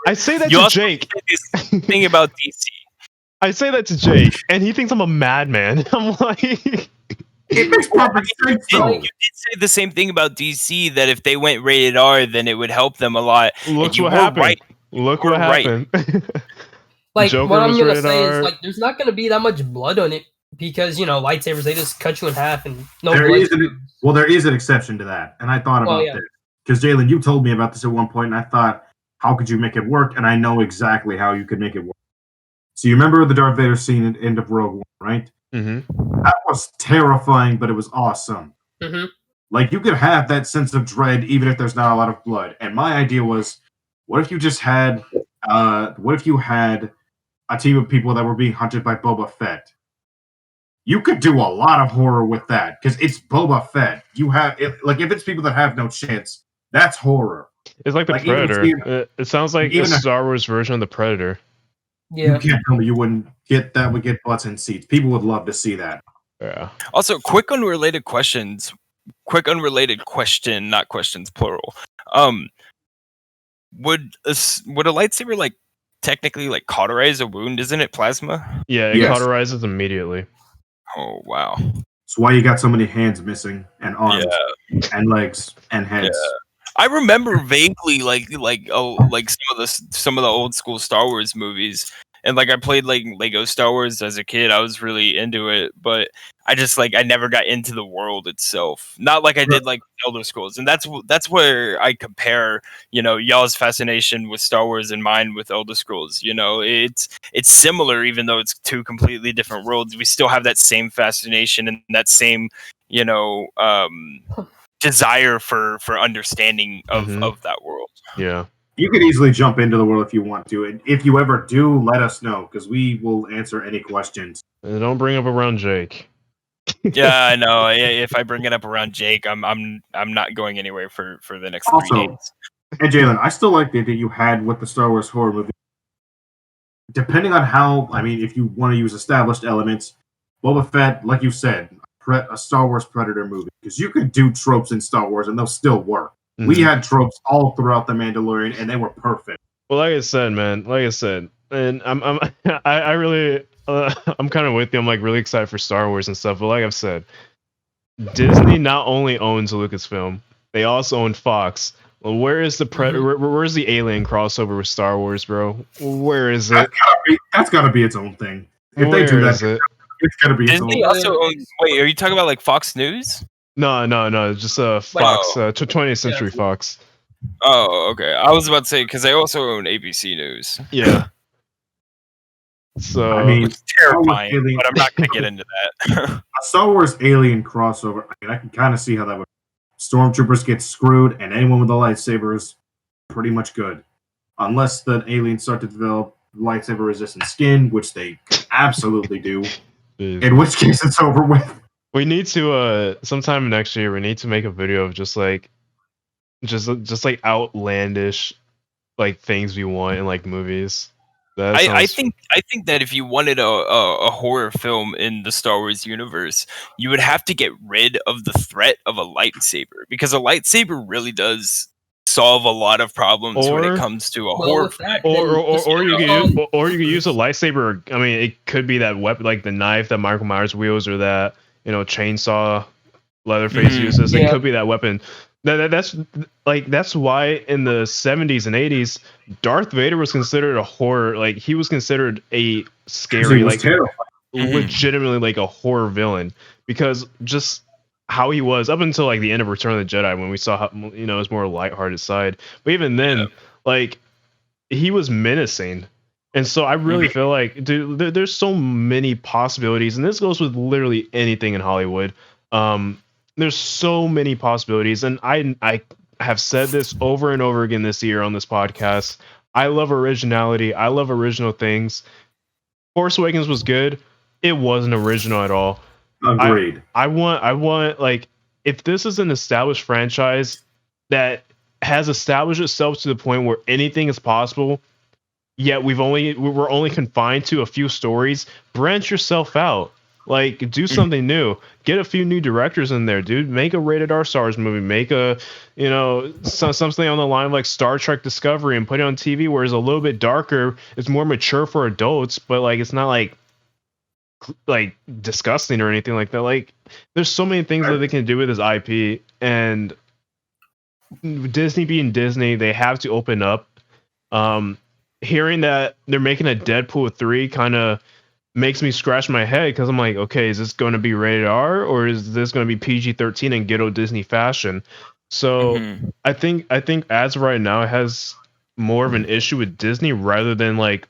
I say that to Jake. Thing about DC. I say that to Jake, and he thinks I'm a madman. I'm like, it makes perfect sense. You did say the same thing about DC that if they went rated R, then it would help them a lot. Look what happened. Right. Look what happened. Like Joker what I'm gonna say is like, there's not gonna be that much blood on it because lightsabers they just cut you in half and there is an exception to that, and I thought about this. Because Jalen, you told me about this at one point, and I thought, how could you make it work? And I know exactly how you could make it work. So you remember the Darth Vader scene at the end of Rogue One, right? Mm-hmm. That was terrifying, but it was awesome. Mm-hmm. Like, you could have that sense of dread even if there's not a lot of blood. And my idea was, what if you had a team of people that were being hunted by Boba Fett? You could do a lot of horror with that, because it's Boba Fett. If it's people that have no chance, that's horror. It's like the Predator. It sounds like a Star Wars version of the Predator. Yeah. You can't tell me you wouldn't get that. Would get butts in seats. People would love to see that. Yeah. Also, quick unrelated question, not questions plural. Would a lightsaber technically cauterize a wound? Isn't it plasma? Yeah, it cauterizes immediately. Oh wow. That's why you got so many hands missing, and arms, and legs, and heads. Yeah. I remember vaguely some of the old school Star Wars movies, and I played Lego Star Wars as a kid. I was really into it, but I just I never got into the world itself. Not like I did Elder Scrolls, and that's where I compare y'all's fascination with Star Wars and mine with Elder Scrolls. It's similar, even though it's two completely different worlds. We still have that same fascination and that same desire for understanding of that world. Yeah. You could easily jump into the world if you want to. And if you ever do, let us know, because we will answer any questions. And don't bring up around Jake. Yeah, I know. If I bring it up around Jake, I'm not going anywhere for the next 3 days. And Jalen, I still like the idea you had with the Star Wars horror movie. Depending on how, if you want to use established elements, Boba Fett, like you said, a Star Wars Predator movie, because you could do tropes in Star Wars and they'll still work. Mm-hmm. We had tropes all throughout the Mandalorian and they were perfect. Well, like I said, and I really I'm kind of with you. I'm really excited for Star Wars and stuff. But like I've said, Disney not only owns Lucasfilm, they also own Fox. Well, where is the where's the Alien crossover with Star Wars, bro? Where is it? That's gotta be its own thing. If Where they do that, is it? it's gotta be its own. Disney also owns. Wait, are you talking about like Fox News? No, just Fox, 20th Century Fox. Oh, okay. I was about to say because they also own ABC News. Yeah. So I mean, it's terrifying, but I'm not gonna get into that. A Star Wars Alien crossover. I mean, I can kind of see how that would. Stormtroopers get screwed, and anyone with a lightsaber is pretty much good, unless the aliens start to develop lightsaber-resistant skin, which they could absolutely do. In which case, it's over with. We need to sometime next year. We need to make a video of just like outlandish like things we want in like movies. I think that if you wanted a horror film in the Star Wars universe, you would have to get rid of the threat of a lightsaber, because a lightsaber really does solve a lot of problems when it comes to a horror film. Or you could use a lightsaber. I mean, it could be that weapon, like the knife that Michael Myers wields, or that chainsaw Leatherface uses. It could be that weapon. That's why in the 70s and 80s, Darth Vader was considered a horror. Like, he was considered a scary, like legitimately like a horror villain, because just how he was up until like the end of Return of the Jedi, when we saw how, his more lighthearted side. But even then, like, he was menacing. And so I really feel like, dude, there's so many possibilities, and this goes with literally anything in Hollywood. There's so many possibilities, and I have said this over and over again this year on this podcast. I love originality. I love original things. Force Awakens was good. It wasn't original at all. Agreed. I want like, if this is an established franchise that has established itself to the point where anything is possible, yet we're only confined to a few stories, branch yourself out. Like, do something new. Get a few new directors in there, dude. Make a rated R Star Wars movie. Make a, something on the line of like Star Trek Discovery, and put it on TV where it's a little bit darker. It's more mature for adults, but like, it's not like disgusting or anything like that. Like, there's so many things that they can do with this IP, and Disney being Disney, they have to open up. Hearing that they're making a Deadpool 3 kind of makes me scratch my head, because I'm like, okay, is this going to be rated R, or is this going to be PG-13 in ghetto Disney fashion? So I think as of right now, it has more of an issue with Disney rather than like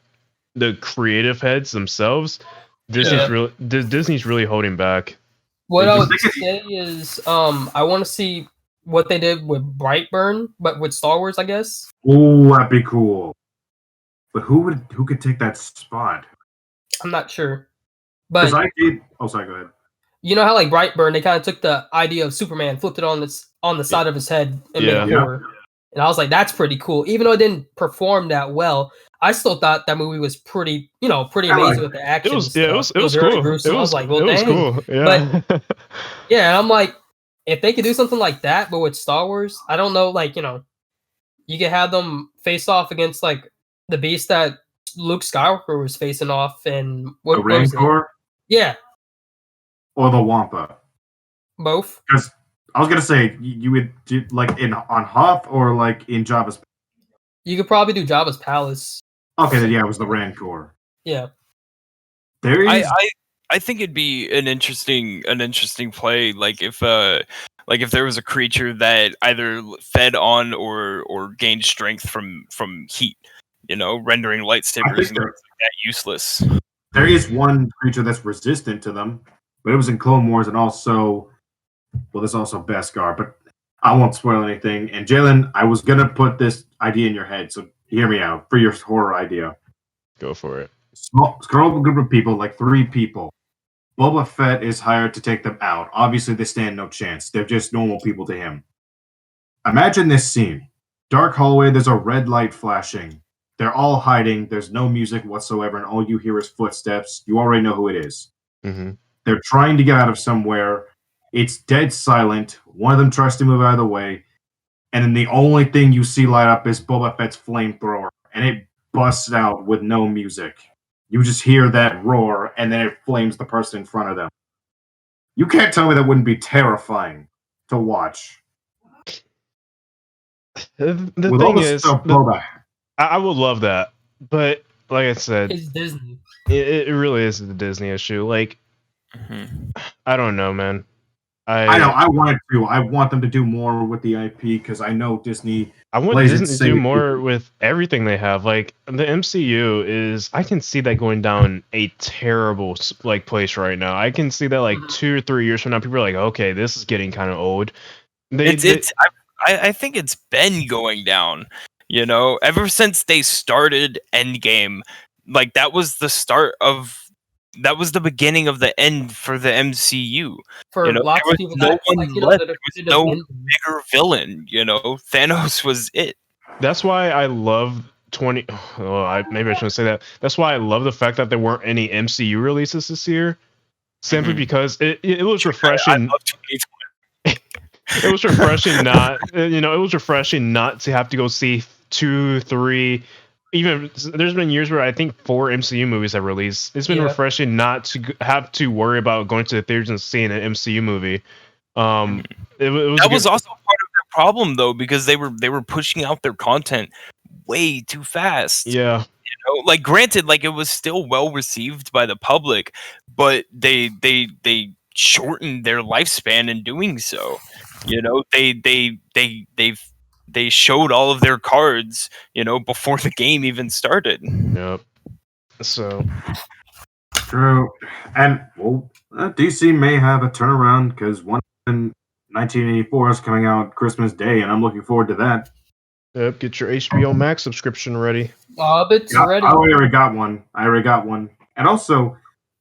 the creative heads themselves. Disney's really holding back. What I would say is, I want to see what they did with Brightburn, but with Star Wars, I guess. Oh, that'd be cool. But who could take that spot? I'm not sure. But I did. Oh, sorry. Go ahead. You know how like Brightburn, they kind of took the idea of Superman, flipped it on the side of his head, and made a horror. And I was like, that's pretty cool. Even though it didn't perform that well, I still thought that movie was pretty amazing with the action. It was cool. Gruesome. I was like, well, dang. Cool. Yeah. But yeah, I'm like, if they could do something like that, but with Star Wars, I don't know, like, you could have them face off against like the beast that Luke Skywalker was facing off, and the Rancor? Yeah. Or the Wampa? Both. Because I was gonna say, you would do like on Hoth, or like in Jabba's. You could probably do Jabba's palace. Okay, then it was the Rancor. Yeah. There is. I think it'd be an interesting play, like if there was a creature that either fed on or gained strength from heat, rendering lightsabers and that useless. There is one creature that's resistant to them, but it was in Clone Wars, and also, well, there's also Beskar, but I won't spoil anything. And Jalen, I was gonna put this idea in your head, so hear me out for your horror idea. Go for it. Small group of people, like 3 people. Boba Fett is hired to take them out. Obviously, they stand no chance. They're just normal people to him. Imagine this scene. Dark hallway, there's a red light flashing. They're all hiding. There's no music whatsoever, and all you hear is footsteps. You already know who it is. Mm-hmm. They're trying to get out of somewhere. It's dead silent. One of them tries to move out of the way, and then the only thing you see light up is Boba Fett's flamethrower, and it busts out with no music. You just hear that roar, and then it flames the person in front of them. You can't tell me that wouldn't be terrifying to watch. The thing is, I would love that, but like I said, It's Disney. It really is the Disney issue. Like, I don't know, man. I know. I want them to do more with the IP because I know Disney. I want Disney to do more with everything they have. Like the MCU is, I can see that going down a terrible like place right now. I can see that like 2 or 3 years from now, people are like, okay, this is getting kind of old. I think it's been going down. You know, ever since they started Endgame, like that was the beginning of the end for the MCU. For lots of people, no one left. There was no bigger villain. You know, Thanos was it. That's why I love maybe I shouldn't say that. That's why I love the fact that there weren't any MCU releases this year, simply because it was refreshing. It was refreshing not, it was refreshing not to have to go see 2, 3. Even there's been years where I think 4 MCU movies have released. It's been refreshing not to have to worry about going to the theaters and seeing an MCU movie. That was also part of their problem though, because they were pushing out their content way too fast. Yeah. You know, like granted, like it was still well received by the public, but they shortened their lifespan in doing so. You know, they showed all of their cards, before the game even started. Yep. So true, and DC may have a turnaround because one in 1984 is coming out Christmas Day, and I'm looking forward to that. Yep, get your HBO Max subscription ready. It's ready. I already got one. And also,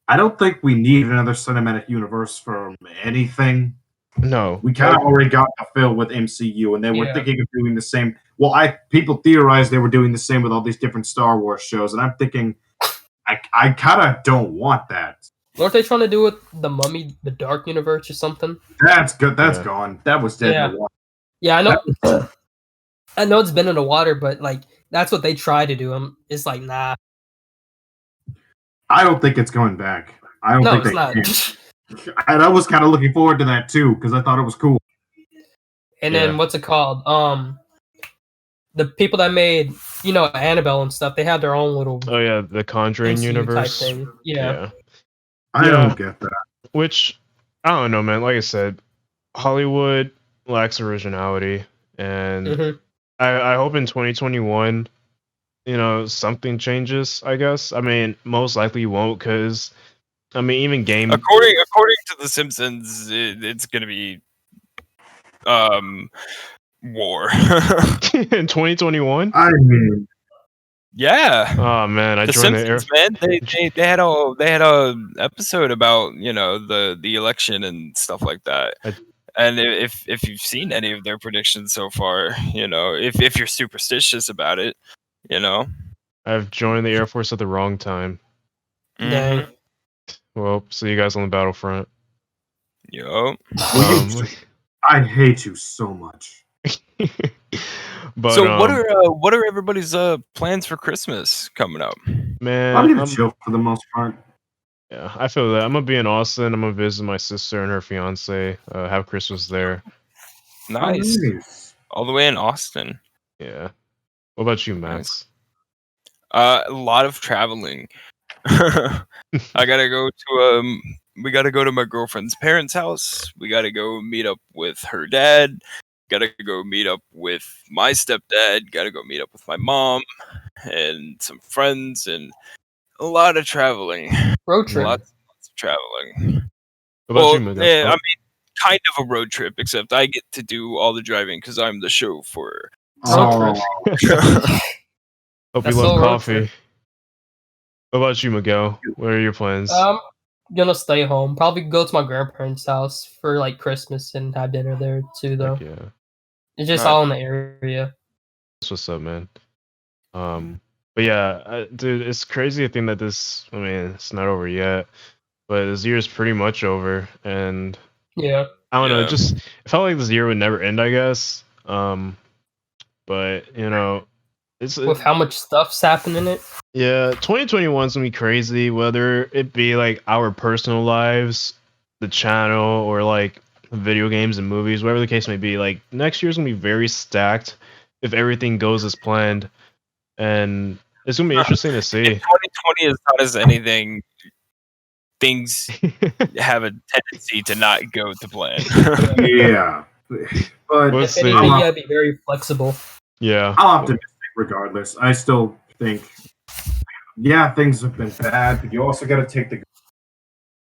I don't think we need another cinematic universe from anything. No, we kind of already got a fill with MCU, and they were thinking of doing the same. Well, people theorized they were doing the same with all these different Star Wars shows, and I'm thinking, I kind of don't want that. Weren't they trying to do with the Mummy, the Dark Universe, or something? That's good. That's gone. That was dead in the water. Yeah, I know. I know it's been in the water, but like that's what they tried to do. It's like, nah. I don't think it's going back. I don't think it's not. And I was kind of looking forward to that too because I thought it was cool. And then what's it called? The people that made Annabelle and stuff, they had their own little. Oh yeah, the Conjuring MCU universe. Type thing. Yeah. I don't get that. Which I don't know, man. Like I said, Hollywood lacks originality, and I hope in 2021, something changes. I guess. I mean, most likely won't because. I mean, even game. According to The Simpsons, it's gonna be war in 2021. I mean, yeah. Oh man, I joined Simpsons, man. They had a episode about the election and stuff like that. And if you've seen any of their predictions so far, if you're superstitious about it, I've joined the Air Force at the wrong time. Dang. Well, see you guys on the battlefront. Yo. I hate you so much. But so what are everybody's plans for Christmas coming up? Man, I'm gonna chill for the most part. Yeah, I feel that. I'm gonna be in Austin. I'm gonna visit my sister and her fiance. Have Christmas there. Nice. All the way in Austin. Yeah. What about you, Max? Nice. A lot of traveling. I gotta go to we gotta go to my girlfriend's parents' house. We gotta go meet up with her dad. Gotta go meet up with my stepdad. Gotta go meet up with my mom and some friends, and a lot of traveling. Road trip. Lots of traveling. What about you, Miguel? Yeah, I mean, kind of a road trip, except I get to do all the driving because I'm the chauffeur. Hope you love coffee. What about you, Miguel? What are your plans? Gonna stay home. Probably go to my grandparents' house for like Christmas and have dinner there too, though. Yeah. It's just all in the area. That's what's up, man. But yeah, dude, it's crazy to think that it's not over yet, but this year is pretty much over, and I don't know, it felt like this year would never end, I guess. But with how much stuff's happening in it. Yeah, 2021 is gonna be crazy, whether it be like our personal lives the channel or like video games and movies, whatever the case may be, like next year's gonna be very stacked if everything goes as planned, and it's gonna be interesting to see. 2020 has taught us anything. Things have a tendency to not go to plan. Yeah, but if anything, you gotta be very flexible. Yeah, I'm optimistic regardless. I still think, yeah, things have been bad, but you also got to take the good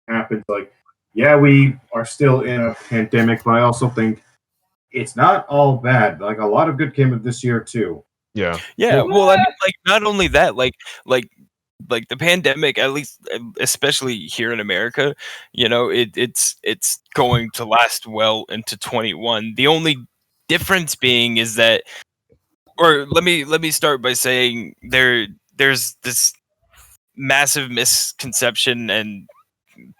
happens. Like, yeah, we are still in a pandemic, but I also think it's not all bad. Like, a lot of good came of this year too. Yeah. Well, I mean, like, not only that, like the pandemic, at least, especially here in America, you know, it's going to last well into 21. The only difference being is that, or let me start by saying there's this massive misconception and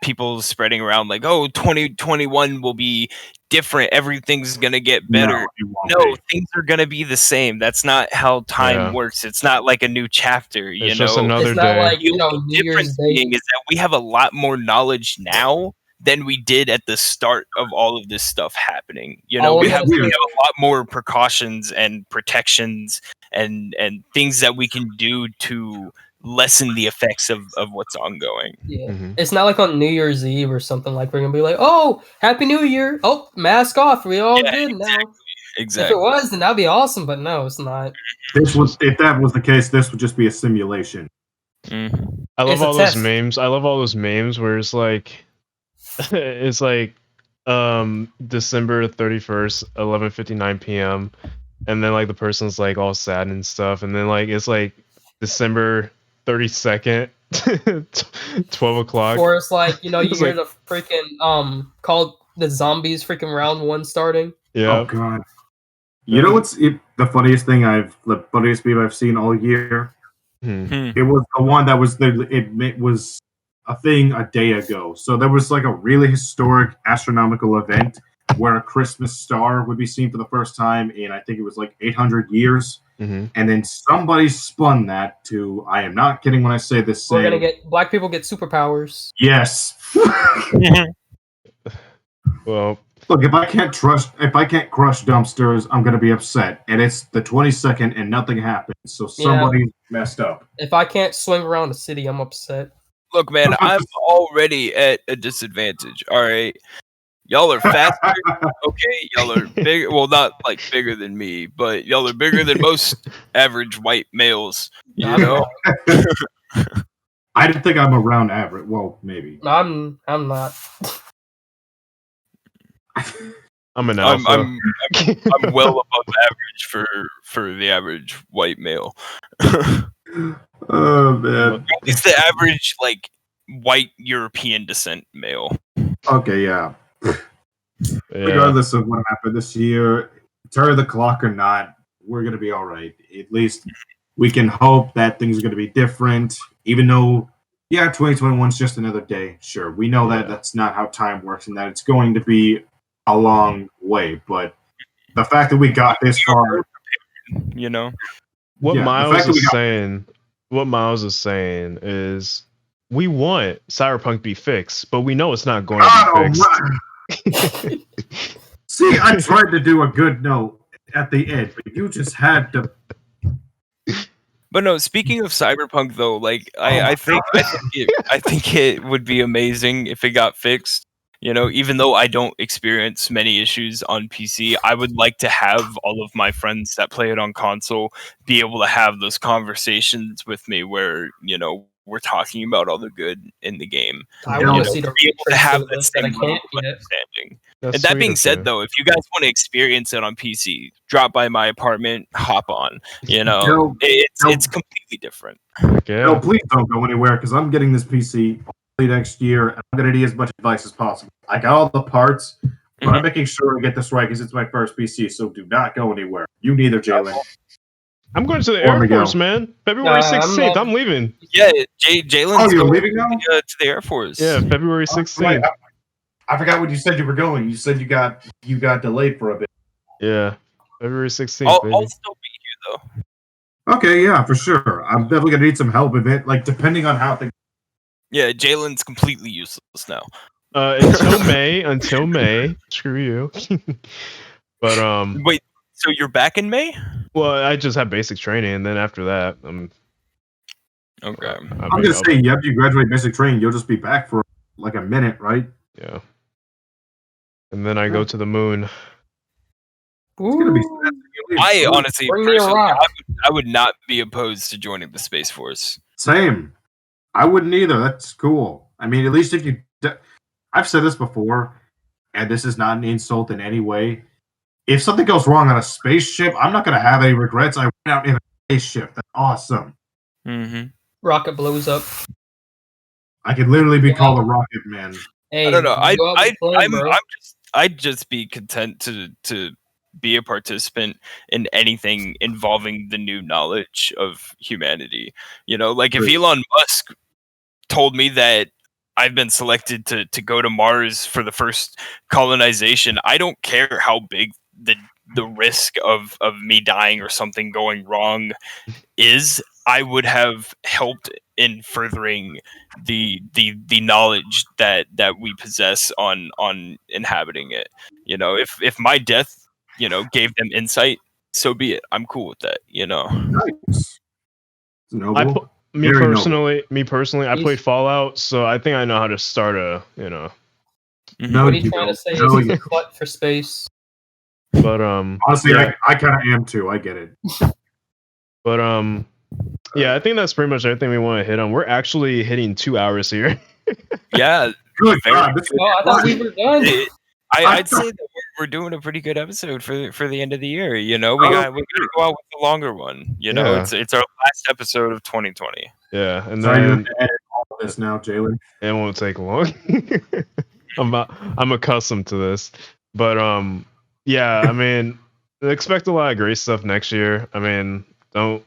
people spreading around like, oh, 2021 will be different, everything's gonna get better. No, things are gonna be the same. That's not how time works. It's not like a new chapter, it's just another it's day. not like, you know, the difference being is that we have a lot more knowledge now than we did at the start of all of this stuff happening. You know, we have a lot more precautions and protections and things that we can do to lessen the effects of what's ongoing. Yeah. It's not like on New Year's Eve or something like we're gonna be like, oh, Happy New Year. Oh, mask off. We all good now. Exactly. If it was, then that'd be awesome, but no, it's not. If that was the case, this would just be a simulation. I love all those memes. I love all those memes where it's like December 31st, 11:59 p.m. and then like the person's like all sad and stuff, and then like it's like December 32nd, 12 o'clock. Or it's like, you know, you hear the freaking called the zombies freaking round 1 starting. Yeah. Oh god. You know what's the funniest thing the funniest meme I've seen all year? It was the one that was it was a thing a day ago. So there was like a really historic astronomical event where a Christmas star would be seen for the first time in, I think it was like 800 years. And then somebody spun that to, I am not kidding when I say this. We're gonna get black people get superpowers. Yes. Well, look, if I can't crush dumpsters, I'm gonna be upset. And it's the 22nd and nothing happened. So somebody messed up. If I can't swing around the city, I'm upset. Look, man, I'm already at a disadvantage. All right. Y'all are faster, okay? Y'all are big. Well, not like bigger than me, but y'all are bigger than most average white males. You know. I didn't think I'm around average. Well, maybe. I'm not. I'm an alpha. I'm well above average for the average white male. Oh man, it's the average like white European descent male. Okay, yeah. Regardless of what happened this year, turn the clock or not, we're gonna be all right. At least we can hope that things are gonna be different. Even though, 2021 is just another day. Sure, we know that that's not how time works, and that it's going to be a long way. But the fact that we got this far, you know, what Miles is saying is, we want Cyberpunk to be fixed, but we know it's not going to be fixed. See, I tried to do a good note at the end, but you just had to. But no, speaking of Cyberpunk though, like I think it would be amazing if it got fixed. You know, even though I don't experience many issues on PC, I would like to have all of my friends that play it on console be able to have those conversations with me where, you know, we're talking about all the good in the game. I want to see be able to have that same level of understanding. And that being said, though, if you guys want to experience it on PC, drop by my apartment, hop on. You know, it's completely different. No, please don't go anywhere because I'm getting this PC next year. And I'm going to need as much advice as possible. I got all the parts, but I'm making sure I get this right because it's my first PC. So do not go anywhere. You neither, Jalen. I'm going to the Air Force, man. February 16th. I'm leaving. Yeah, Jalen's going leaving now? To the Air Force. Yeah, February 16th. I forgot what you said you were going. You said you got delayed for a bit. Yeah, February 16th. I'll still be here though. Okay, yeah, for sure. I'm definitely gonna need some help with it. Like depending on how things. Yeah, Jalen's completely useless now. Until May. Screw you. But Wait, so you're back in May? well, I just have basic training, and then after that, Okay. I'm gonna say, yep, you graduate basic training, you'll just be back for like a minute, right? Yeah. And then I go to the moon. It's gonna be sad. I honestly, Bring me a rock. I would not be opposed to joining the Space Force. Same. I wouldn't either. That's cool. I mean, at least if you... I've said this before, and this is not an insult in any way. If something goes wrong on a spaceship, I'm not going to have any regrets. I went out in a spaceship. That's awesome. Mm-hmm. Rocket blows up. I could literally be called a rocket man. Hey, I don't know. I'm I'd just be content to be a participant in anything involving the new knowledge of humanity. You know, like if Elon Musk told me that I've been selected to go to Mars for the first colonization, I don't care how big the risk of me dying or something going wrong is. I would have helped in furthering the knowledge that we possess on inhabiting it. You know, if my death, you know, gave them insight, so be it. I'm cool with that. You know. Nice. Noble. Me personally, I played Fallout, so I think I know how to start a, you know. No, what are you trying to say? Is cut for space. But honestly, yeah. I kind of am too. I get it. But yeah, I think that's pretty much everything we want to hit on. We're actually hitting 2 hours here. Yeah. Good God. I thought we were done. I'd say that we're doing a pretty good episode for the end of the year. You know, we got to go out with the longer one. You know, it's our last episode of 2020. Yeah, and then you have to edit all of this now, Jalen. It won't take long. I'm accustomed to this, but yeah. I mean, expect a lot of great stuff next year. I mean, don't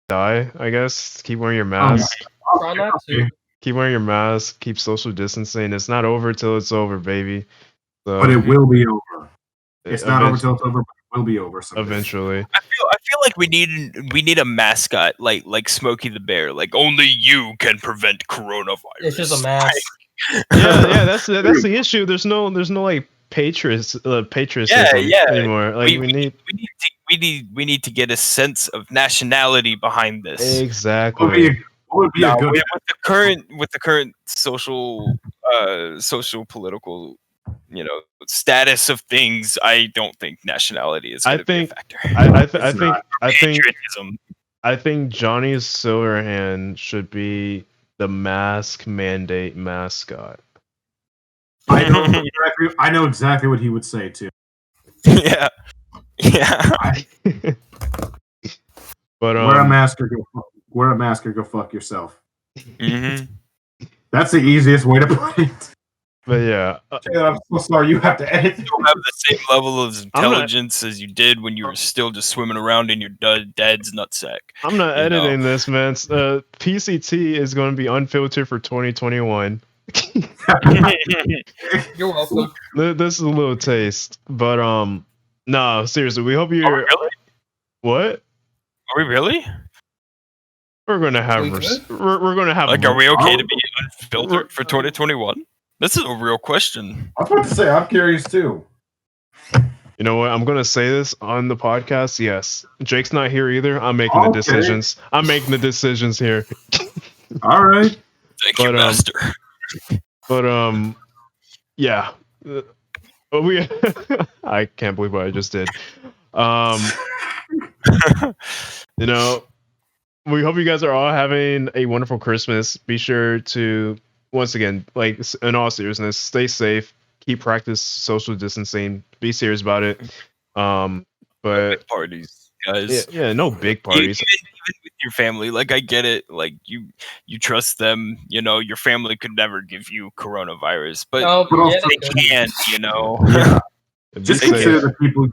die. I guess keep wearing your mask. Try not to. Keep wearing your mask. Keep social distancing. It's not over till it's over, baby. So, but it will be over. It's not over till it's over, but it will be over someday. Eventually. I feel like we need a mascot like Smokey the Bear. Like only you can prevent coronavirus. It's just a mask. yeah. That's the issue. There's no like patriotism anymore. Like we need to get a sense of nationality behind this. Exactly. With the current social political, you know, status of things, I don't think nationality is going to be a factor. I think Johnny Silverhand should be the mask mandate mascot. I know exactly what he would say too. Yeah. But wear a mask or go fuck yourself. Mm-hmm. That's the easiest way to put it. But yeah, I'm so sorry. You have to edit. You don't have the same level of intelligence as you did when you were still just swimming around in your dad's nutsack. I'm not editing this, man. PCT is going to be unfiltered for 2021. You're welcome. This is a little taste, but no, seriously, we hope you're. Really? What? Are we really? We're gonna have. We're gonna have. Like, are we okay to be unfiltered for 2021? This is a real question. I was about to say, I'm curious too. You know what? I'm gonna say this on the podcast. Yes, Jake's not here either. I'm making the decisions. I'm making the decisions here. All right. Thank you, master. But yeah. We. I can't believe what I just did. You know, we hope you guys are all having a wonderful Christmas. Be sure to, once again, like in all seriousness, stay safe. Keep practice social distancing. Be serious about it. But big parties, guys. Yeah, no big parties. Even with your family, like I get it. Like you trust them. You know, your family could never give you coronavirus, but they can. You know. Yeah. Just consider the people.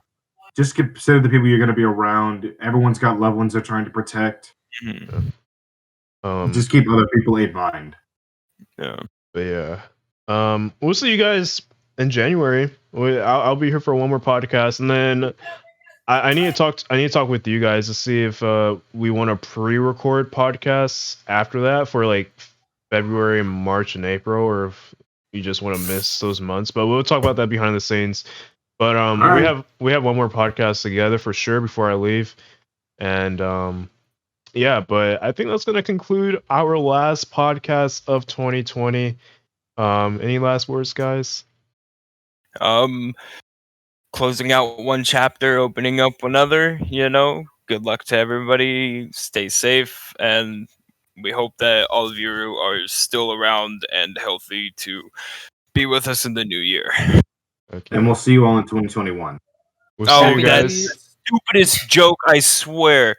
Just consider the people you're going to be around. Everyone's got loved ones they're trying to protect. Mm-hmm. Just keep other people in mind. Yeah. But yeah. We'll see you guys in January. I'll be here for one more podcast, and then I need to talk with you guys to see if we want to pre-record podcasts after that for like February, March, and April, or if you just want to miss those months. But we'll talk about that behind the scenes. But right. we have one more podcast together for sure before I leave, and yeah. But I think that's gonna conclude our last podcast of 2020. Any last words, guys? Closing out one chapter, opening up another. Good luck to everybody. Stay safe, and we hope that all of you are still around and healthy to be with us in the new year. Okay. And we'll see you all in 2021. We'll see you that guys. stupidest joke, I swear.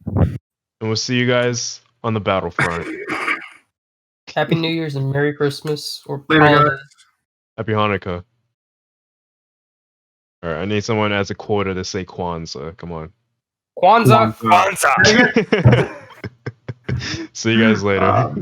And we'll see you guys on the battlefront. Happy New Year's and Merry Christmas or Later, guys. holiday. Happy Hanukkah. All right, I need someone as a quota to say Kwanzaa. Come on. Kwanzaa. Kwanzaa. See you guys later.